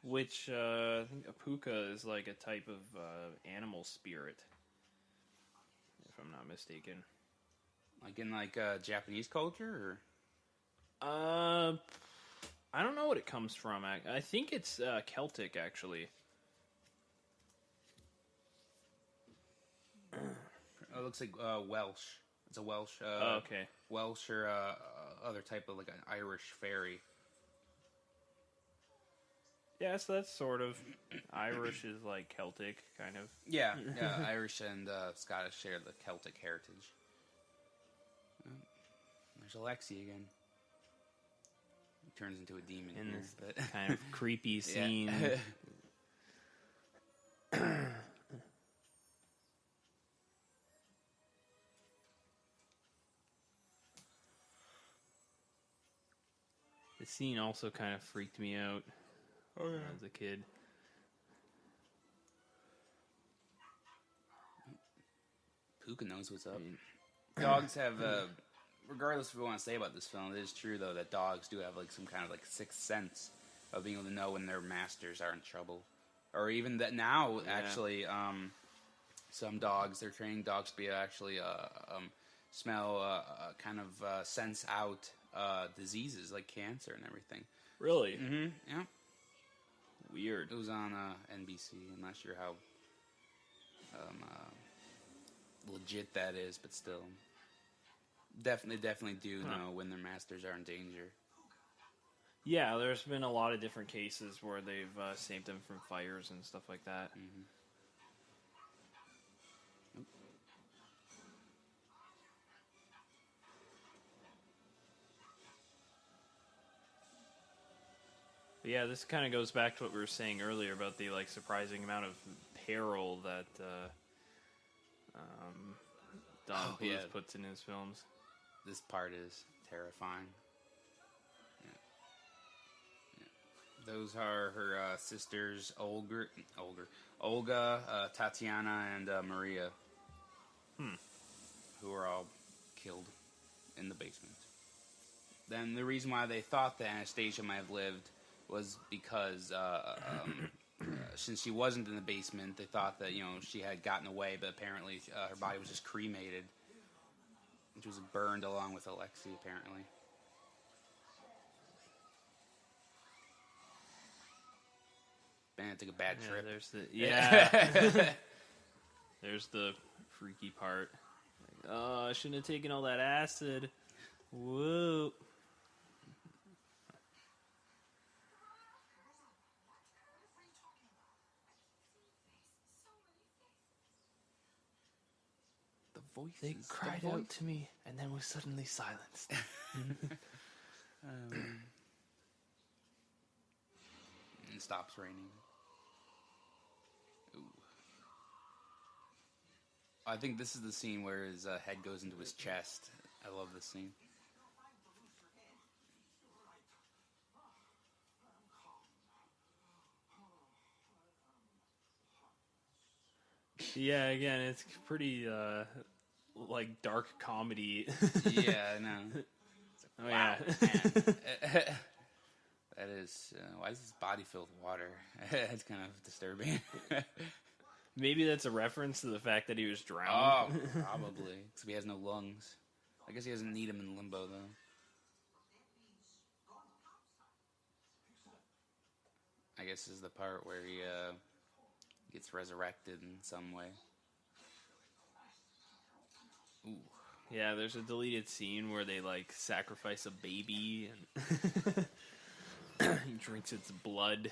Which, I think a puka is like a type of animal spirit, if I'm not mistaken. Like in Japanese culture, or? I don't know what it comes from. I think it's Celtic, actually. It looks like Welsh. It's a Welsh. Okay. Welsh or other type of like an Irish fairy. Yeah, so that's sort of Irish is like Celtic, kind of. Yeah, Irish and Scottish share the Celtic heritage. There's Alexi again. He turns into a demon In here, this but kind of creepy scene. The scene also kind of freaked me out as a kid. Puka knows what's up. Dogs have, regardless of what we want to say about this film, it is true though that dogs do have like some kind of like sixth sense of being able to know when their masters are in trouble, or even that now actually, some dogs, they're training dogs to be actually smell, kind of sense out diseases like cancer and everything. Really? Mm-hmm. Yeah. Weird. It was on NBC. I'm not sure how legit that is, but still, definitely do know when their masters are in danger. Yeah, there's been a lot of different cases where they've saved them from fires and stuff like that. Mm-hmm. But yeah, this kind of goes back to what we were saying earlier about the like surprising amount of peril that Don Bluth puts in his films. This part is terrifying. Yeah. Those are her sisters, Olga, Tatiana, and Maria, who are all killed in the basement. Then the reason why they thought that Anastasia might have lived was because since she wasn't in the basement, they thought that she had gotten away, but apparently her body was just cremated. She was burned along with Alexi, apparently. Man, I took a bad trip. There's the freaky part. Like, oh, I shouldn't have taken all that acid. Whoa. They cried out to me, and then was suddenly silenced. It stops raining. Ooh. I think this is the scene where his head goes into his chest. I love this scene. Yeah, again, it's pretty like dark comedy. Yeah, I know. Oh Wow, yeah. That is. Why is his body filled with water? That's kind of disturbing. Maybe that's a reference to the fact that he was drowned. Oh, probably. Because he has no lungs. I guess he doesn't need them in limbo, though. I guess this is the part where he gets resurrected in some way. Ooh. Yeah, there's a deleted scene where they like sacrifice a baby and he drinks its blood.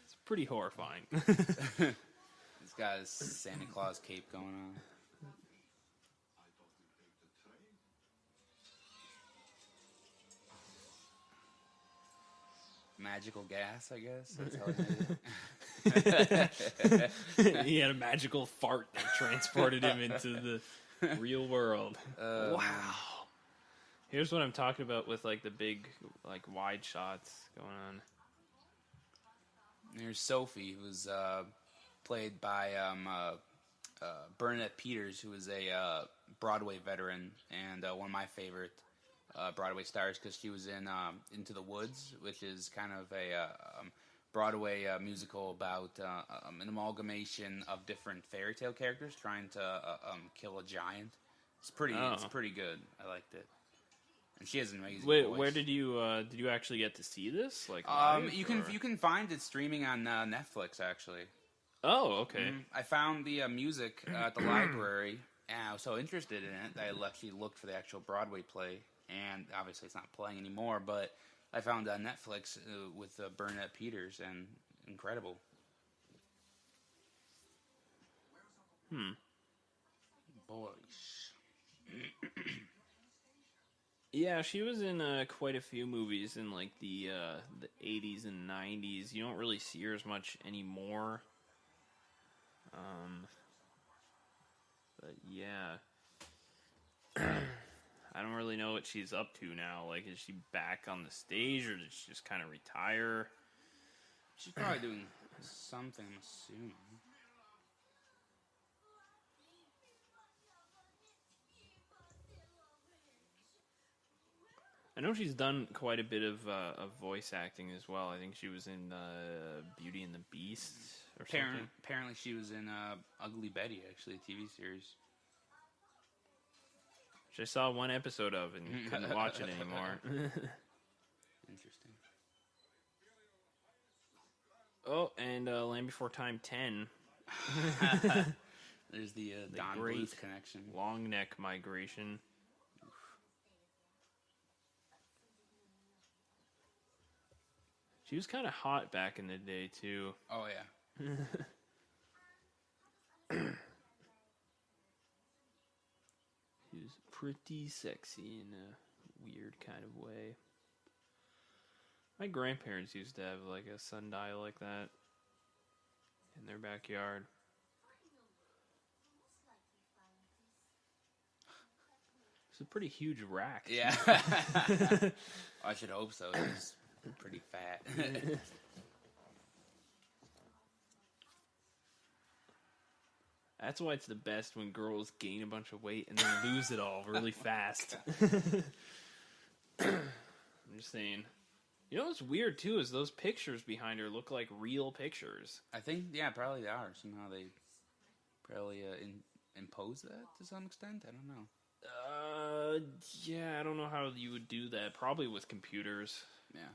It's pretty horrifying. He's got his Santa Claus cape going on. Magical gas, I guess. That's how it is. He had a magical fart that transported him into the real world. Wow. Here's what I'm talking about with like the big like wide shots going on. There's Sophie, who's played by Bernadette Peters, who is a Broadway veteran and one of my favorite Broadway stars because she was in Into the Woods, which is kind of a Broadway musical about an amalgamation of different fairy tale characters trying to kill a giant. It's pretty good. I liked it. And she has an amazing voice. Where did you actually get to see this? Like live, you can find it streaming on Netflix actually. Oh, okay. I found the music at the library, and I was so interested in it that I actually looked for the actual Broadway play, and obviously it's not playing anymore, but I found it on Netflix with Bernadette Peters, and incredible. Boys. Yeah, she was in quite a few movies in like the 80s and 90s. You don't really see her as much anymore. But yeah. I don't really know what she's up to now. Like, is she back on the stage, or did she just kind of retire? She's probably doing something, I'm assuming. I know she's done quite a bit of voice acting as well. I think she was in Beauty and the Beast or something. Apparently she was in Ugly Betty, actually, a TV series. Which I saw one episode of and couldn't watch it anymore. Interesting. Oh, and Land Before Time 10. There's the Don Bluth connection. Long neck migration. She was kind of hot back in the day, too. Oh, yeah. She was pretty sexy in a weird kind of way. My grandparents used to have, like, a sundial like that in their backyard. It's a pretty huge rack. Yeah. I should hope so. He's pretty fat. That's why it's the best when girls gain a bunch of weight and then lose it all really fast. I'm just saying. You know what's weird, too, is those pictures behind her look like real pictures. I think, yeah, probably they are. Somehow they probably impose that to some extent. I don't know. Yeah, I don't know how you would do that. Probably with computers. Yeah.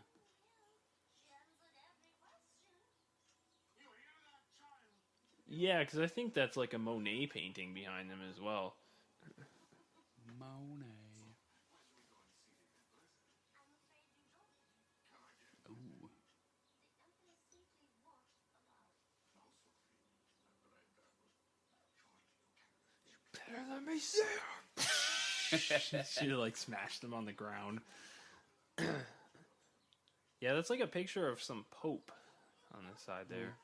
Yeah, because I think that's like a Monet painting behind them as well. Monet. Ooh. Better let me see her. She like smashed them on the ground. Yeah, that's like a picture of some pope on the side there.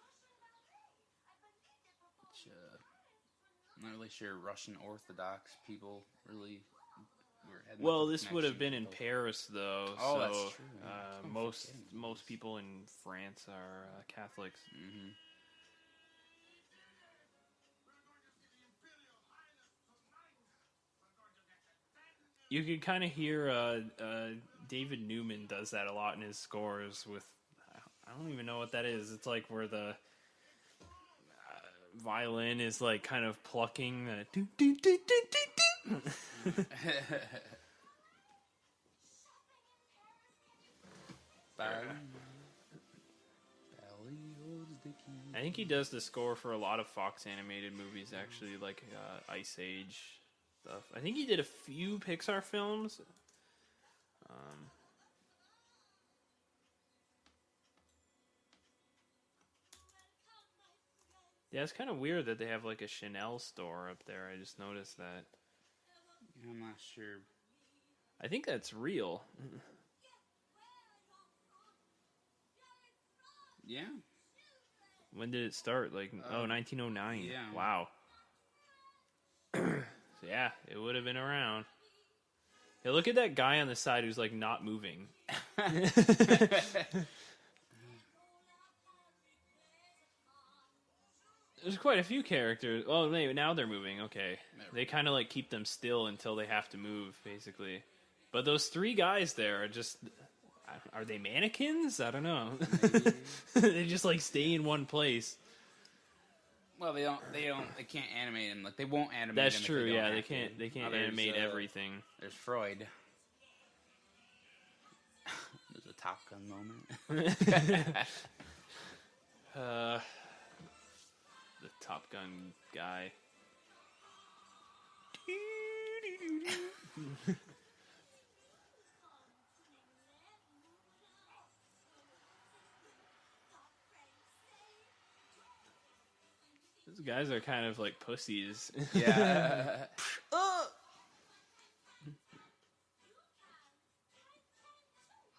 I'm not really sure Russian Orthodox people really had much Well, of a this would have been connection in with Paris, though. Oh, so, that's true. Yeah. I'm forgetting most this. people in France are Catholics. Mm-hmm. You can kind of hear David Newman does that a lot in his scores with, I don't even know what that is. It's like where the violin is like kind of plucking the do do do do do do. I think he does the score for a lot of Fox animated movies, actually, like Ice Age stuff. I think he did a few Pixar films. Yeah, it's kind of weird that they have like a Chanel store up there. I just noticed that. I'm not sure. I think that's real. Yeah. When did it start? Like, 1909. Yeah. Wow. So yeah, it would have been around. Hey, look at that guy on the side who's like not moving. There's quite a few characters. Oh, now they're moving. Okay. They kind of like keep them still until they have to move, basically. But those three guys there are just... Are they mannequins? I don't know. They just like stay in one place. Well, they can't animate him. Like, they won't animate him. That's if true, they don't yeah. have They to. can't animate everything. There's Freud. There's a Top Gun moment. The Top Gun guy. Those guys are kind of like pussies. Yeah.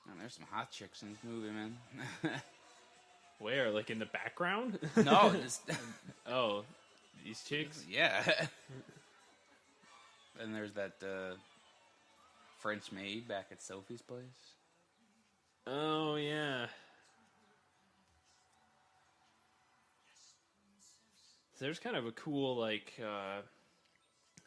Man, there's some hot chicks in this movie, man. Where? Like in the background? No, just... Oh, these chicks? Yeah. And there's that French maid back at Sophie's place. Oh, yeah. There's kind of a cool, like,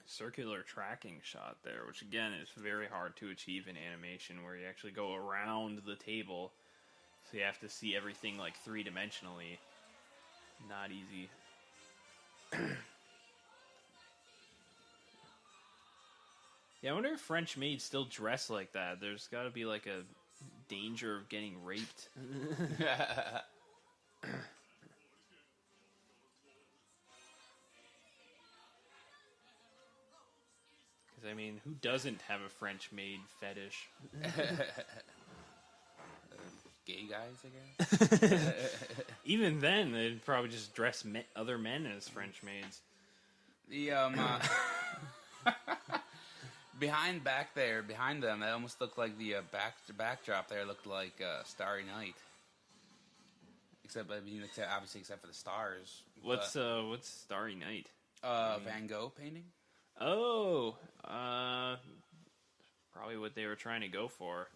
circular tracking shot there, which, again, is very hard to achieve in animation, where you actually go around the table, so you have to see everything, like, three-dimensionally. Not easy. Yeah, I wonder if French maids still dress like that. There's got to be, like, a danger of getting raped. I mean, who doesn't have a French maid fetish? Gay guys, I guess. Even then, they'd probably just dress other men as French maids. The behind them, that almost looked like the backdrop there looked like Starry Night. Except for the stars. What's Starry Night? Van Gogh painting. Oh, probably what they were trying to go for.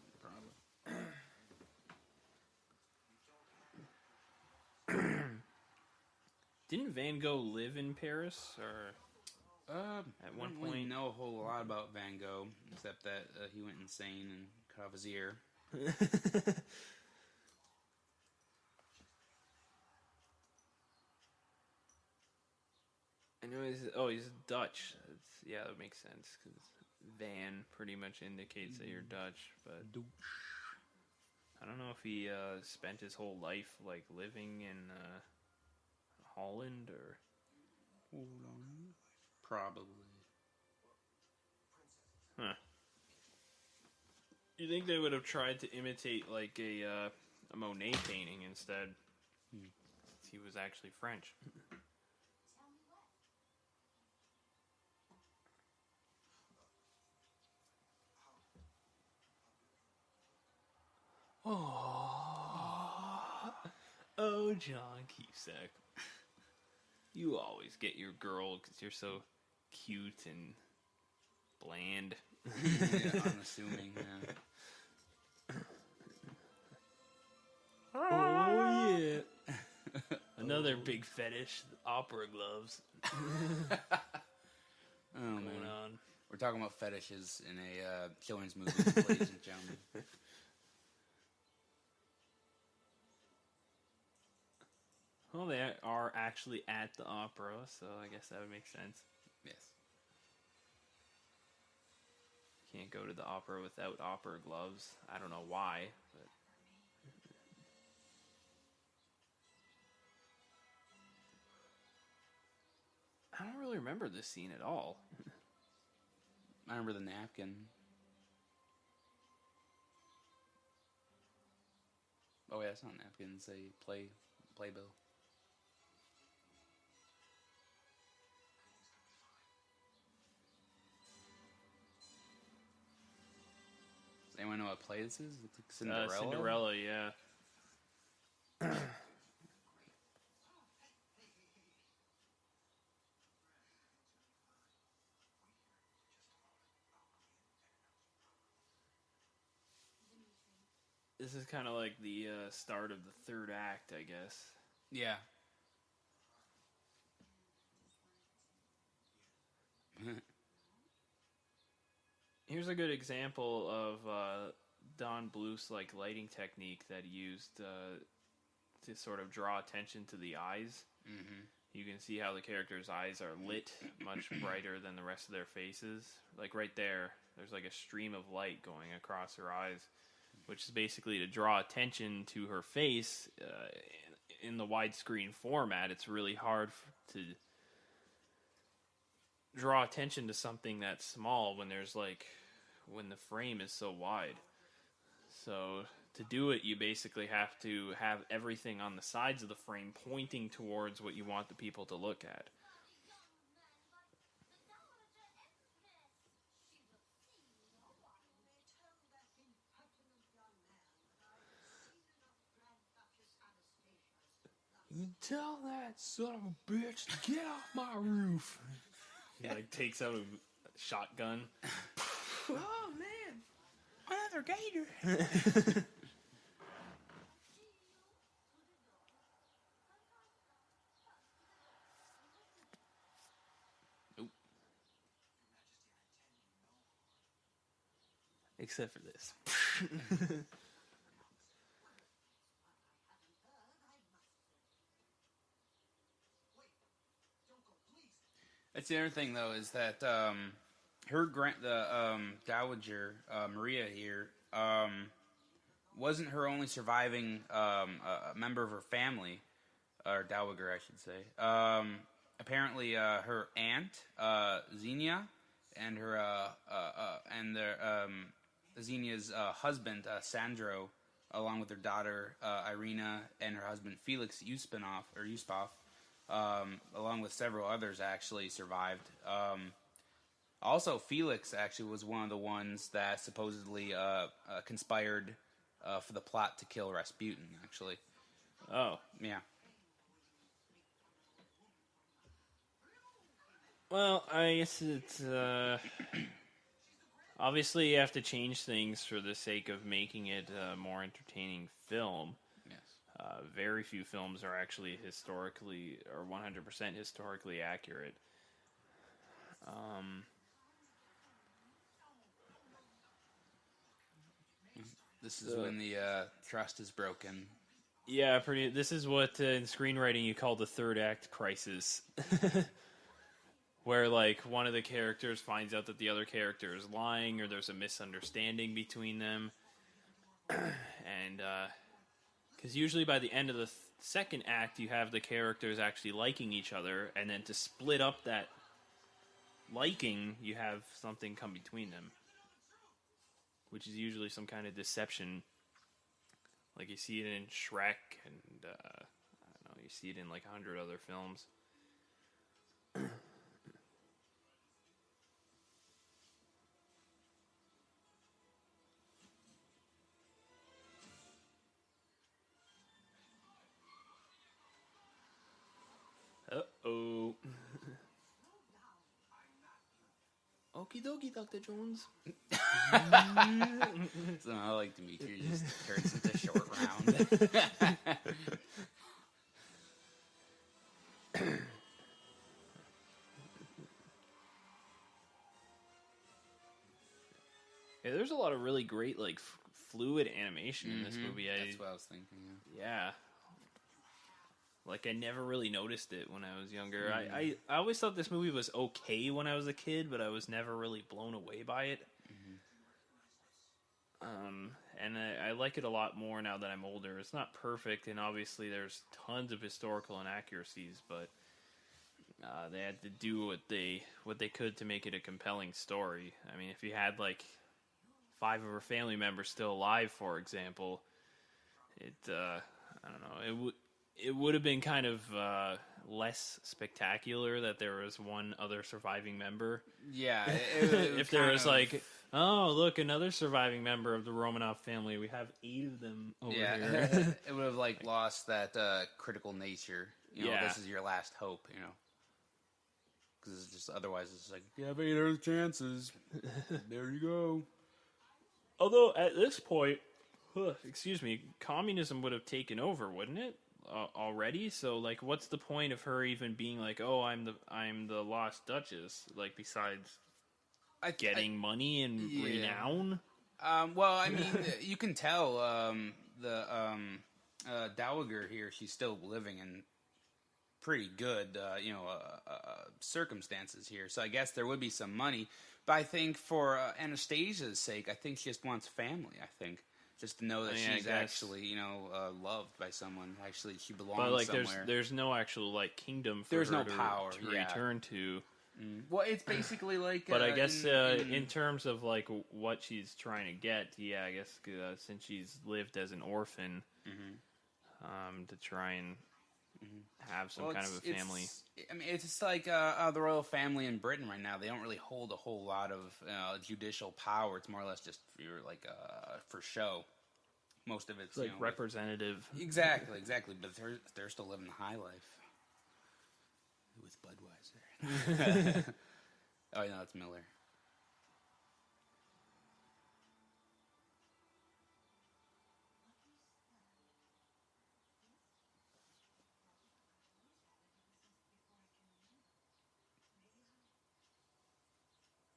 Probably. Didn't Van Gogh live in Paris, or at one point? I don't know a whole lot about Van Gogh, except that he went insane and cut off his ear. I know he's Dutch. Yeah, that makes sense, because Van pretty much indicates that you're Dutch, but I don't know if he spent his whole life like living in Holland or... Hold on. Probably. Huh. You think they would have tried to imitate like a Monet painting instead? Since he was actually French. Oh, John Cusack. You always get your girl because you're so cute and bland. Yeah, unassuming. Yeah. Oh yeah. Another big fetish, opera gloves. Oh Going man, on. we're talking about fetishes in a children's movie, ladies and gentlemen. Well, they are actually at the opera, so I guess that would make sense. Yes. Can't go to the opera without opera gloves. I don't know why, but I don't really remember this scene at all. I remember the napkin. Oh yeah, it's not napkin. It's a playbill. Does anyone know what play this is? It looks like Cinderella. Cinderella, yeah. This is kind of like the start of the third act, I guess. Yeah. Here's a good example of Don Bluth's like lighting technique that he used to sort of draw attention to the eyes. Mm-hmm. You can see how the characters' eyes are lit much brighter than the rest of their faces. Like right there, there's like a stream of light going across her eyes, which is basically to draw attention to her face. In the widescreen format, it's really hard to draw attention to something that small when the frame is so wide. So to do it, you basically have to have everything on the sides of the frame pointing towards what you want the people to look at. You tell that son of a bitch to get off my roof. He like takes out a shotgun. Oh man, another gator. Oop. Except for this. That's the other thing, though, is that Dowager Maria here wasn't her only surviving member of her family, or dowager, I should say. Apparently, her aunt Xenia and her Xenia's husband Sandro, along with their daughter Irina and her husband Felix Yuspov, along with several others, actually survived. Also, Felix actually was one of the ones that supposedly conspired for the plot to kill Rasputin, actually. Oh. Yeah. Well, I guess it's... obviously, you have to change things for the sake of making it a more entertaining film. Yes. Very few films are actually historically or 100% historically accurate. This is when the trust is broken. Yeah, this is what in screenwriting you call the third act crisis. Where, like, one of the characters finds out that the other character is lying, or there's a misunderstanding between them. And, because usually by the end of the second act, you have the characters actually liking each other, and then to split up that liking, you have something come between them. Which is usually some kind of deception. Like, you see it in Shrek, and, I don't know, you see it in, like, 100 other films. Uh-oh. Okie dokie, Dr. Jones. Somehow like Dimitri just turns into short round. Yeah, there's a lot of really great, like, fluid animation in this movie. That's what I was thinking. Yeah. Like, I never really noticed it when I was younger. I always thought this movie was okay when I was a kid, but I was never really blown away by it. And I like it a lot more now that I'm older. It's not perfect, and obviously there's tons of historical inaccuracies, but they had to do what they could to make it a compelling story. I mean, if you had, like, 5 of her family members still alive, for example, I don't know, it would have been kind of less spectacular that there was one other surviving member. Yeah. If there was like, oh, look, another surviving member of the Romanov family. We have 8 of them over here. It would have like lost that critical nature. You know, this is your last hope, you know. Because it's just otherwise it's like, you have 8 other chances. There you go. Although at this point, excuse me, communism would have taken over, wouldn't it? Already, so like, what's the point of her even being like, "Oh, I'm the lost Duchess"? Like, besides getting money and renown. Well, I mean, you can tell the dowager here; she's still living in pretty good, circumstances here. So I guess there would be some money. But I think for Anastasia's sake, I think she just wants family. I think. Just to know that she's actually, loved by someone. Actually, she belongs somewhere. But, like, there's no actual, like, kingdom for her to return to. Well, it's basically like... But I guess in terms of, like, what she's trying to get, I guess since she's lived as an orphan, to try and have some kind of a family. It's just like the royal family in Britain right now. They don't really hold a whole lot of judicial power. It's more or less just for show. Most of it's like representative. Exactly. But they're still living the high life with Budweiser. Oh, no, it's Miller.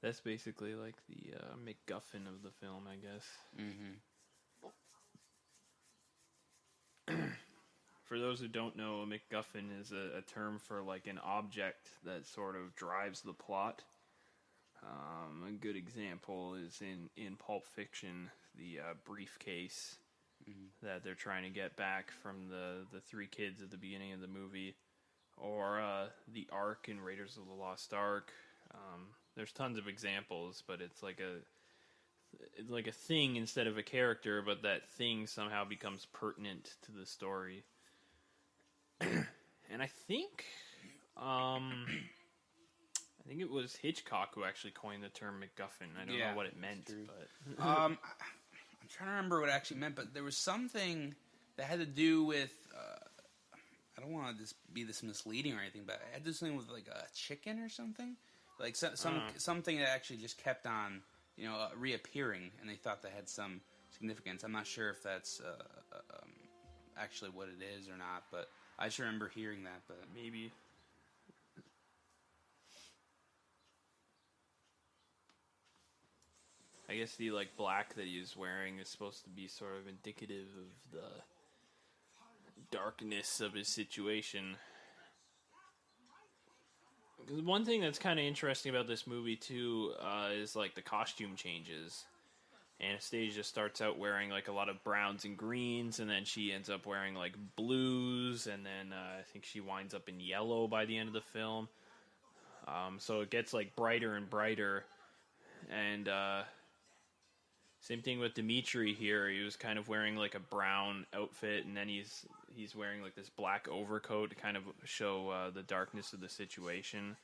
That's basically like the MacGuffin of the film, I guess. For those who don't know, a MacGuffin is a term for like an object that sort of drives the plot. A good example is in Pulp Fiction, the briefcase that they're trying to get back from the 3 kids at the beginning of the movie, or the Ark in Raiders of the Lost Ark. There's tons of examples, but it's like a thing instead of a character, but that thing somehow becomes pertinent to the story. And I think it was Hitchcock who actually coined the term MacGuffin. I don't know what it meant, but I'm trying to remember what it actually meant, but there was something that had to do with I don't want to just be this misleading or anything, but it had to do something with like a chicken or something. Like something that actually just kept on, reappearing, and they thought that had some significance. I'm not sure if that's actually what it is or not, but I just remember hearing that. But maybe. I guess the like black that he's wearing is supposed to be sort of indicative of the darkness of his situation. One thing that's kind of interesting about this movie, too, is, like, the costume changes. Anastasia starts out wearing, like, a lot of browns and greens, and then she ends up wearing, like, blues, and then I think she winds up in yellow by the end of the film. So it gets, like, brighter and brighter. And same thing with Dimitri here. He was kind of wearing, like, a brown outfit, and then he's wearing like this black overcoat to kind of show the darkness of the situation.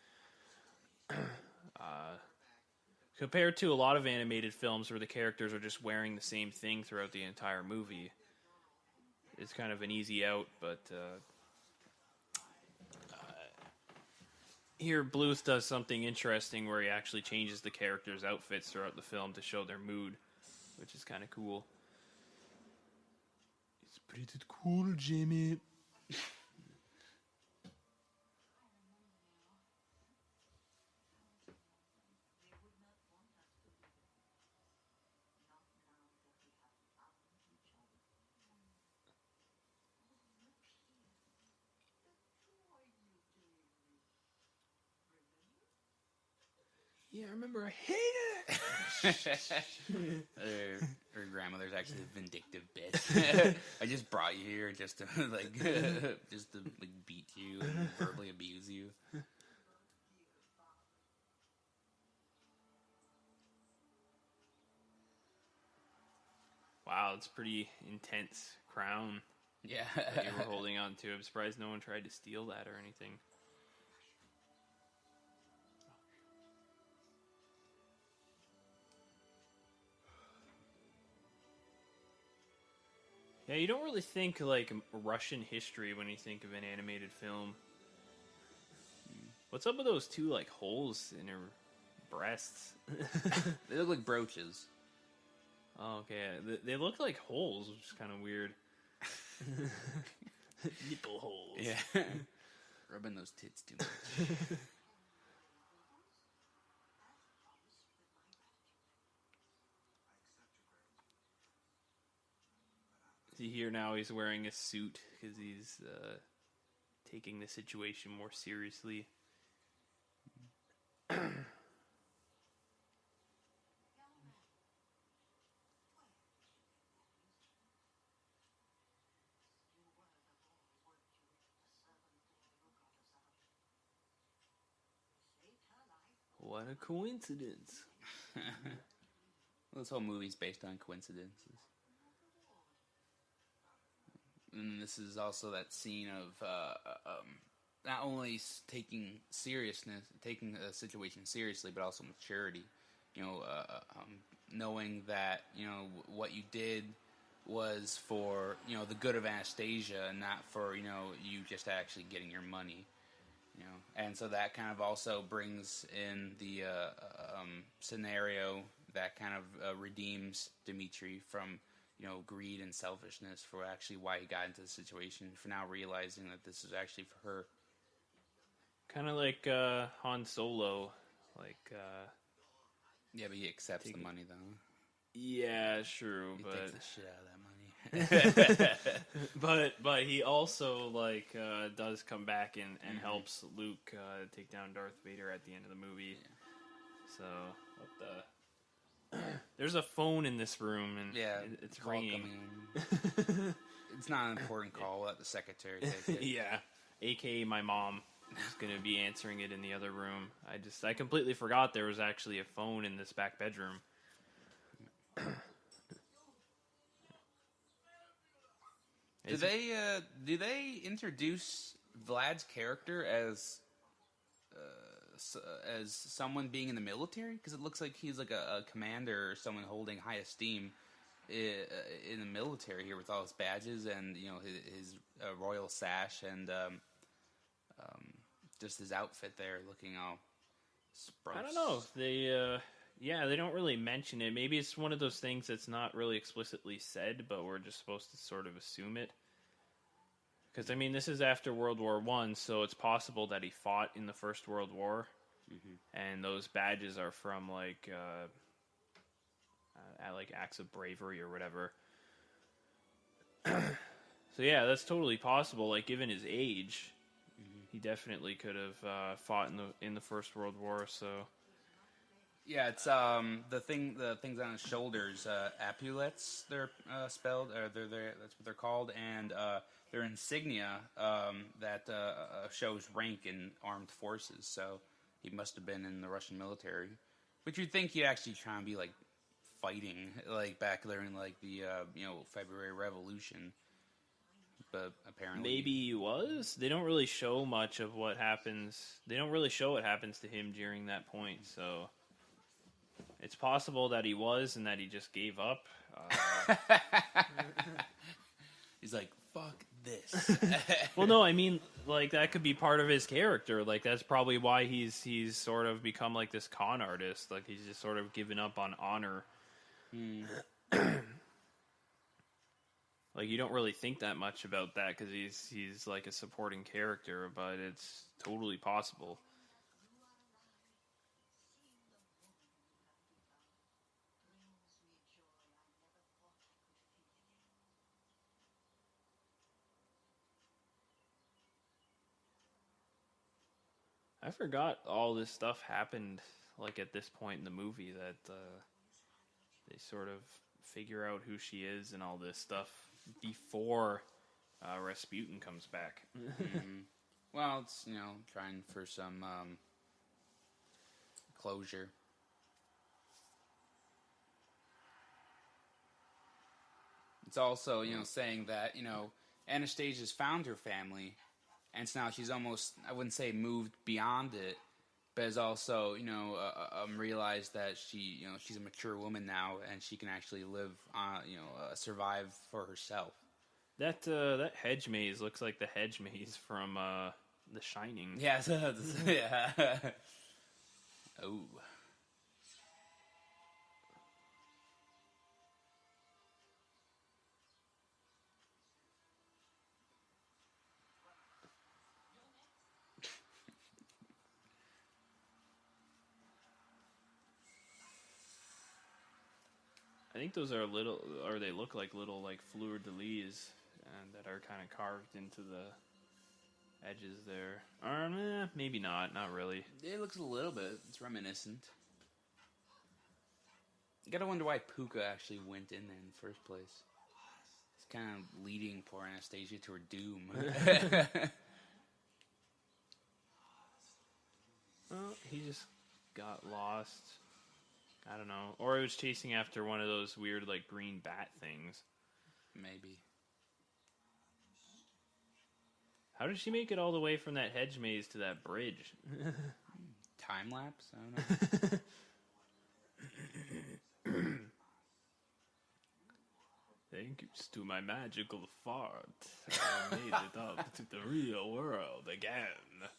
Compared to a lot of animated films where the characters are just wearing the same thing throughout the entire movie, it's kind of an easy out, but here Bluth does something interesting where he actually changes the characters' outfits throughout the film to show their mood, which is kind of cool. It's pretty cool, Jimmy. Yeah, I remember I hated it. Her grandmother's actually a vindictive bitch. I just brought you here just to beat you and verbally abuse you. Wow, it's pretty intense crown Yeah. that you were holding on to. I'm surprised no one tried to steal that or anything. Yeah, you don't really think like Russian history when you think of an animated film. What's up with those two like holes in her breasts? They look like brooches. Oh, okay. They look like holes, which is kind of weird. Nipple holes. Yeah. Rubbing those tits too much. See here now he's wearing a suit because he's taking the situation more seriously. What a coincidence. Well, this whole movie's based on coincidences. And this is also that scene of not only taking a situation seriously, but also maturity. Knowing that what you did was for the good of Anastasia, and not for you just actually getting your money. And so that kind of also brings in the scenario that kind of redeems Dmitri from greed and selfishness for actually why he got into the situation, for now realizing that this is actually for her. Kind of like Han Solo, like yeah, but he accepts the money though. Yeah, true, He but takes the shit out of that money. but he also like does come back and helps Luke take down Darth Vader at the end of the movie. Yeah. So what the. There's a phone in this room, and it's ringing. It's not an important call. Let the secretary take it. Yeah, a.k.a. my mom is going to be answering it in the other room. I completely forgot there was actually a phone in this back bedroom. Do they introduce Vlad's character as someone being in the military? Because it looks like he's like a commander or someone holding high esteem in the military here with all his badges and his royal sash and just his outfit there looking all spruce. I don't know. They don't really mention it. Maybe it's one of those things that's not really explicitly said, but we're just supposed to sort of assume it. Because, I mean, this is after World War I, so it's possible that he fought in the First World War. Mm-hmm. And those badges are from, like acts of bravery or whatever. So, yeah, that's totally possible. Like, given his age, he definitely could have fought in the First World War, so... Yeah, it's the things on his shoulders, epaulets. They're spelled, or that's what they're called, and they're insignia that shows rank in armed forces. So he must have been in the Russian military. But you'd think he'd actually try and be like fighting, like back there in like the February Revolution. But apparently, maybe he was. They don't really show much of what happens. They don't really show what happens to him during that point. So. It's possible that he was and that he just gave up. He's like, fuck this. Well, no, I mean, like that could be part of his character. Like that's probably why he's sort of become like this con artist. Like he's just sort of given up on honor. Like you don't really think that much about that because he's like a supporting character, but it's totally possible. I forgot all this stuff happened like at this point in the movie that they sort of figure out who she is and all this stuff before Rasputin comes back. Well, it's, trying for some closure. It's also, saying that, Anastasia's found her family, and so now she's almost, I wouldn't say moved beyond it, but has also, realized that she's a mature woman now, and she can actually live, survive for herself. That hedge maze looks like the hedge maze from The Shining. Yeah, yeah. Oh. I think those are little, or they look like little like fleur-de-lis that are kind of carved into the edges there. Or maybe not really. It looks a little bit. It's reminiscent. You gotta wonder why Puka actually went in there in the first place. It's kind of leading poor Anastasia to her doom. Well, he just got lost. I don't know. Or he was chasing after one of those weird, like, green bat things. Maybe. How did she make it all the way from that hedge maze to that bridge? Time lapse? I don't know. Thanks to my magical fart, I made it up to the real world again.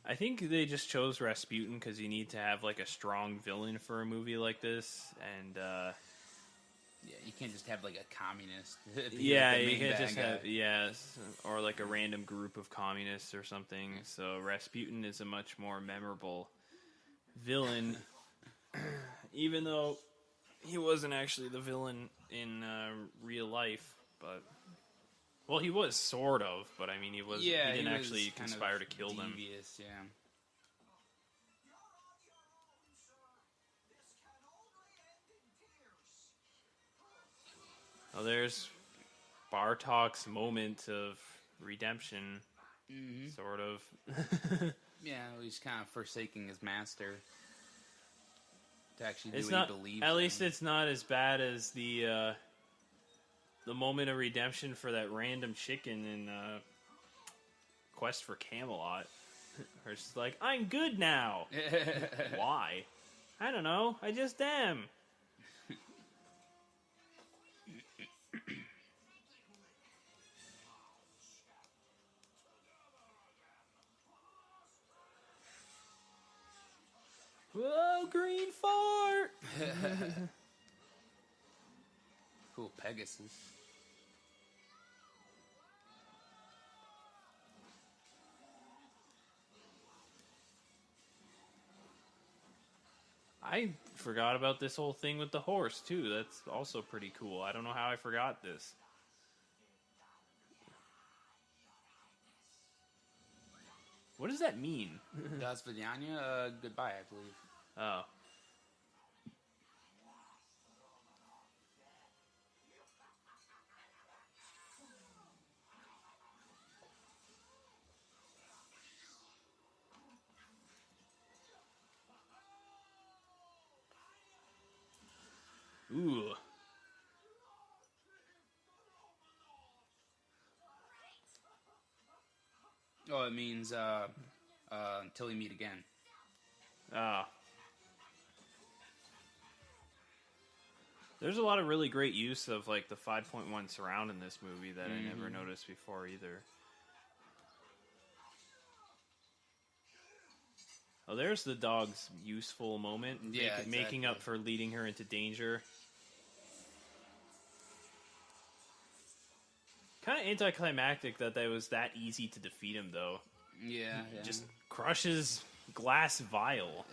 I think they just chose Rasputin because you need to have like a strong villain for a movie like this, and yeah, you can't just have like a communist. Yeah, you can't just have or like a random group of communists or something. So Rasputin is a much more memorable villain, even though he wasn't actually the villain in real life, but. Well, he was sort of, but I mean, he was. Yeah, he didn't actually conspire to kill them. Yeah. Oh, there's Bartok's moment of redemption, sort of. Yeah, he's kind of forsaking his master to actually do it's what not, he believes. At least it's not as bad as the moment of redemption for that random chicken in Quest for Camelot. Where she's like, I'm good now. Why? I don't know. I just am. Whoa, green fart! Cool Pegasus. I forgot about this whole thing with the horse, too. That's also pretty cool. I don't know how I forgot this. What does that mean? Das Vidania, goodbye, I believe. Oh. Ooh. Oh, it means until we meet again. Ah. There's a lot of really great use of like the 5.1 surround in this movie that I never noticed before either. Oh, there's the dog's useful moment. Yeah, making up for leading her into danger. Kind of anticlimactic that was that easy to defeat him, though. Yeah. Just crushes glass vial.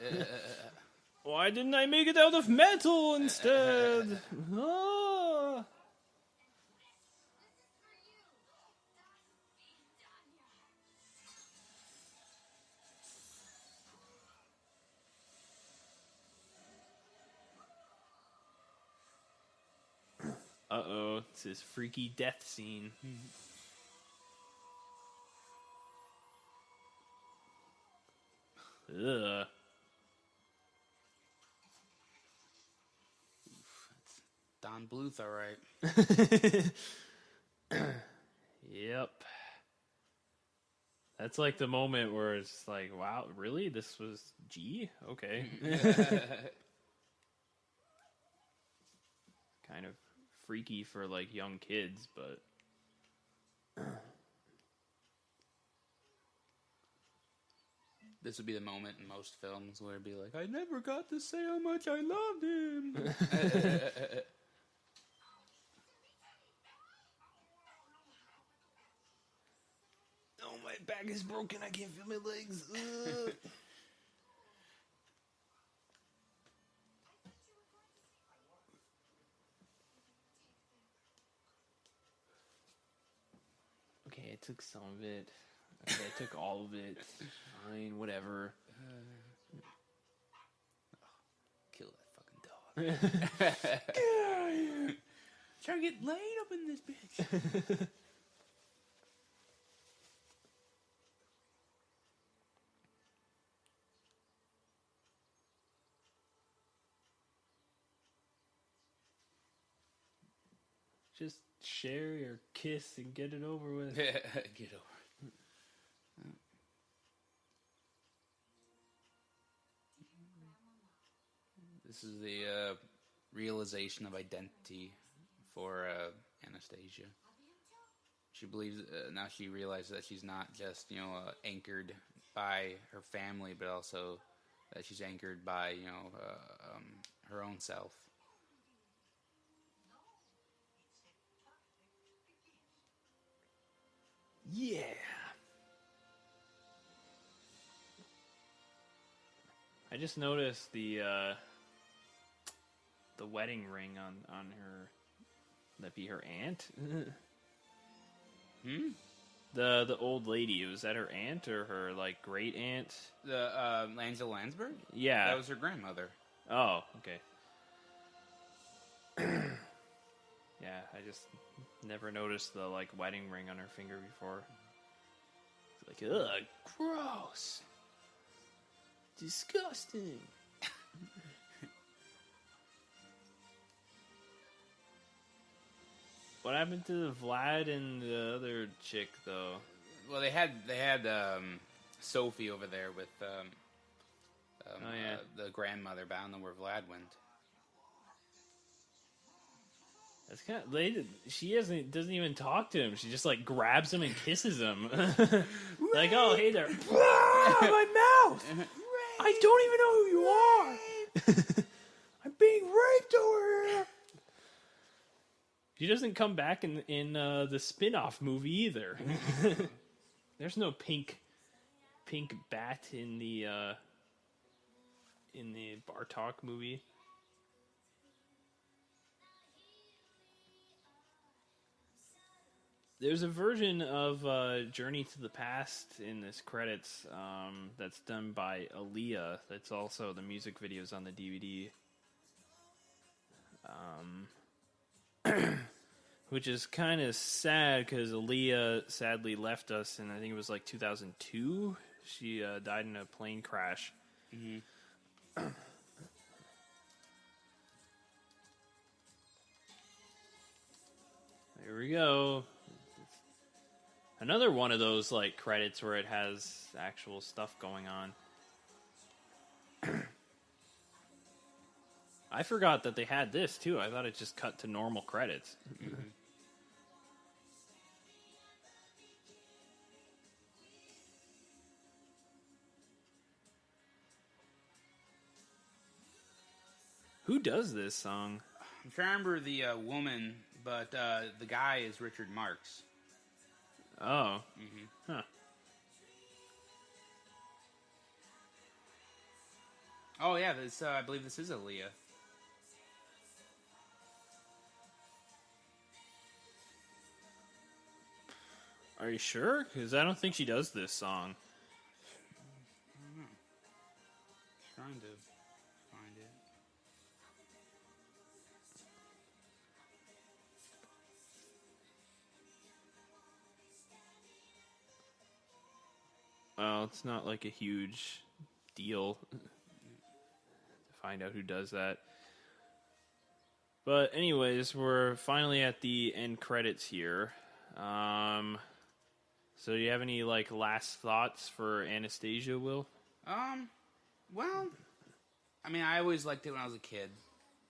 Why didn't I make it out of metal instead? Ah. Uh-oh, it's his freaky death scene. Ugh. Don Bluth, all right. Yep. That's like the moment where it's like, wow, really? This was G? Okay. Kind of freaky for like young kids, but this would be the moment in most films where it'd be like, I never got to say how much I loved him. oh, my back is broken. I can't feel my legs. Ugh. Okay, I took some of it. Okay, I took all of it. Fine, whatever. Kill that fucking dog. Get out of here. Trying to get laid up in this bitch. Just share your kiss and get it over with. Get over. This is the realization of identity for Anastasia. She believes now she realizes that she's not just anchored by her family, but also that she's anchored by her own self. Yeah. I just noticed the wedding ring on her. That be her aunt? The old lady, was that her aunt or her like great aunt? The Angela Lansbury? Yeah. That was her grandmother. Oh, okay. Yeah, I just never noticed the like wedding ring on her finger before. It's like, ugh, gross. Disgusting. What happened to Vlad and the other chick, though? Well, they had Sophie over there with the grandmother, but I don't know where Vlad went. That's kind of late. She doesn't even talk to him. She just like grabs him and kisses him. Like, oh, hey there. My mouth. I don't even know who you are. I'm being raped over here. She doesn't come back in the spin-off movie either. There's no pink bat in the Bartok movie. There's a version of Journey to the Past in this credits that's done by Aaliyah. That's also the music videos on the DVD. Which is kind of sad because Aaliyah sadly left us in, I think it was like 2002. She died in a plane crash. Mm-hmm. There we go. Another one of those like credits where it has actual stuff going on. I forgot that they had this, too. I thought it just cut to normal credits. Mm-hmm. Who does this song? I'm trying to remember the woman, but the guy is Richard Marx. Oh. Mm-hmm. Huh. Oh, yeah, this, I believe this is Aaliyah. Are you sure? Because I don't think she does this song. I don't know. Trying to find it. Well, it's not like a huge deal to find out who does that. But anyways, we're finally at the end credits here. So do you have any like last thoughts for Anastasia, Will? Well, I mean, I always liked it when I was a kid,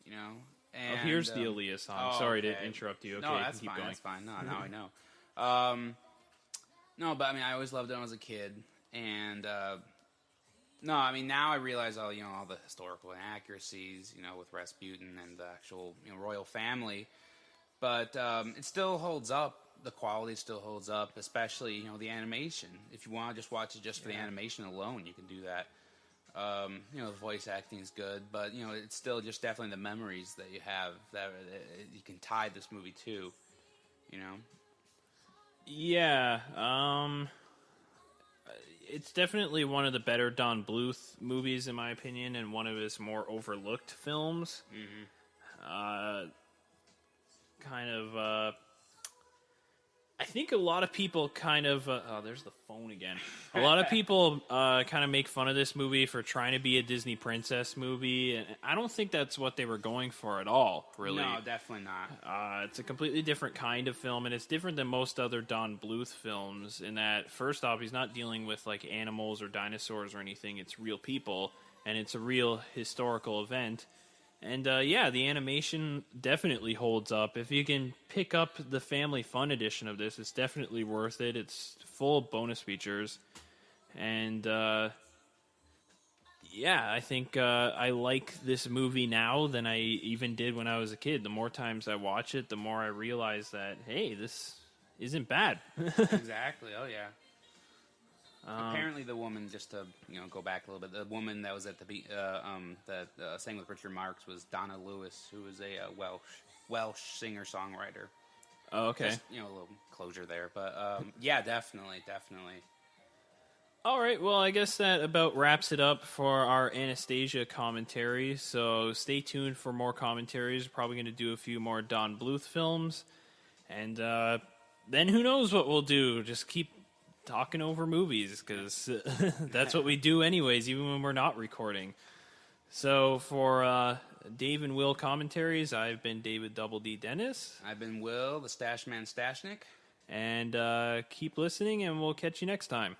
you know. And, here's the Aaliyah song. Sorry to interrupt you. Okay, no, that's keep fine. going. That's fine. No, now I know. No, but I mean, I always loved it when I was a kid, and no, I mean, now I realize all the historical inaccuracies, with Rasputin and the actual royal family, but it still holds up. The quality still holds up, especially the animation. If you want to just watch it just for the animation alone, you can do that. The voice acting is good, but it's still just definitely the memories that you have that you can tie this movie to. Yeah, it's definitely one of the better Don Bluth movies, in my opinion, and one of his more overlooked films. Mm-hmm. I think a lot of people kind of... there's the phone again. A lot of people kind of make fun of this movie for trying to be a Disney princess movie, and I don't think that's what they were going for at all, really. No, definitely not. It's a completely different kind of film, and it's different than most other Don Bluth films in that, first off, he's not dealing with like animals or dinosaurs or anything. It's real people, and it's a real historical event. And the animation definitely holds up. If you can pick up the Family Fun edition of this, it's definitely worth it. It's full of bonus features. And I think I like this movie now than I even did when I was a kid. The more times I watch it, the more I realize that, hey, this isn't bad. Exactly. Oh, yeah. Apparently, the woman, just to go back a little bit, the woman that was at the that sang with Richard Marx was Donna Lewis, who was a Welsh singer-songwriter. Oh, okay. Just, a little closure there, but yeah, definitely. All right, well, I guess that about wraps it up for our Anastasia commentary. So stay tuned for more commentaries. We're probably going to do a few more Don Bluth films, and then who knows what we'll do? Just keep talking over movies, because that's what we do anyways, even when we're not recording. So for Dave and Will commentaries, I've been David Double D Dennis. I've been Will, the Stachman Stachnik. And keep listening, and we'll catch you next time.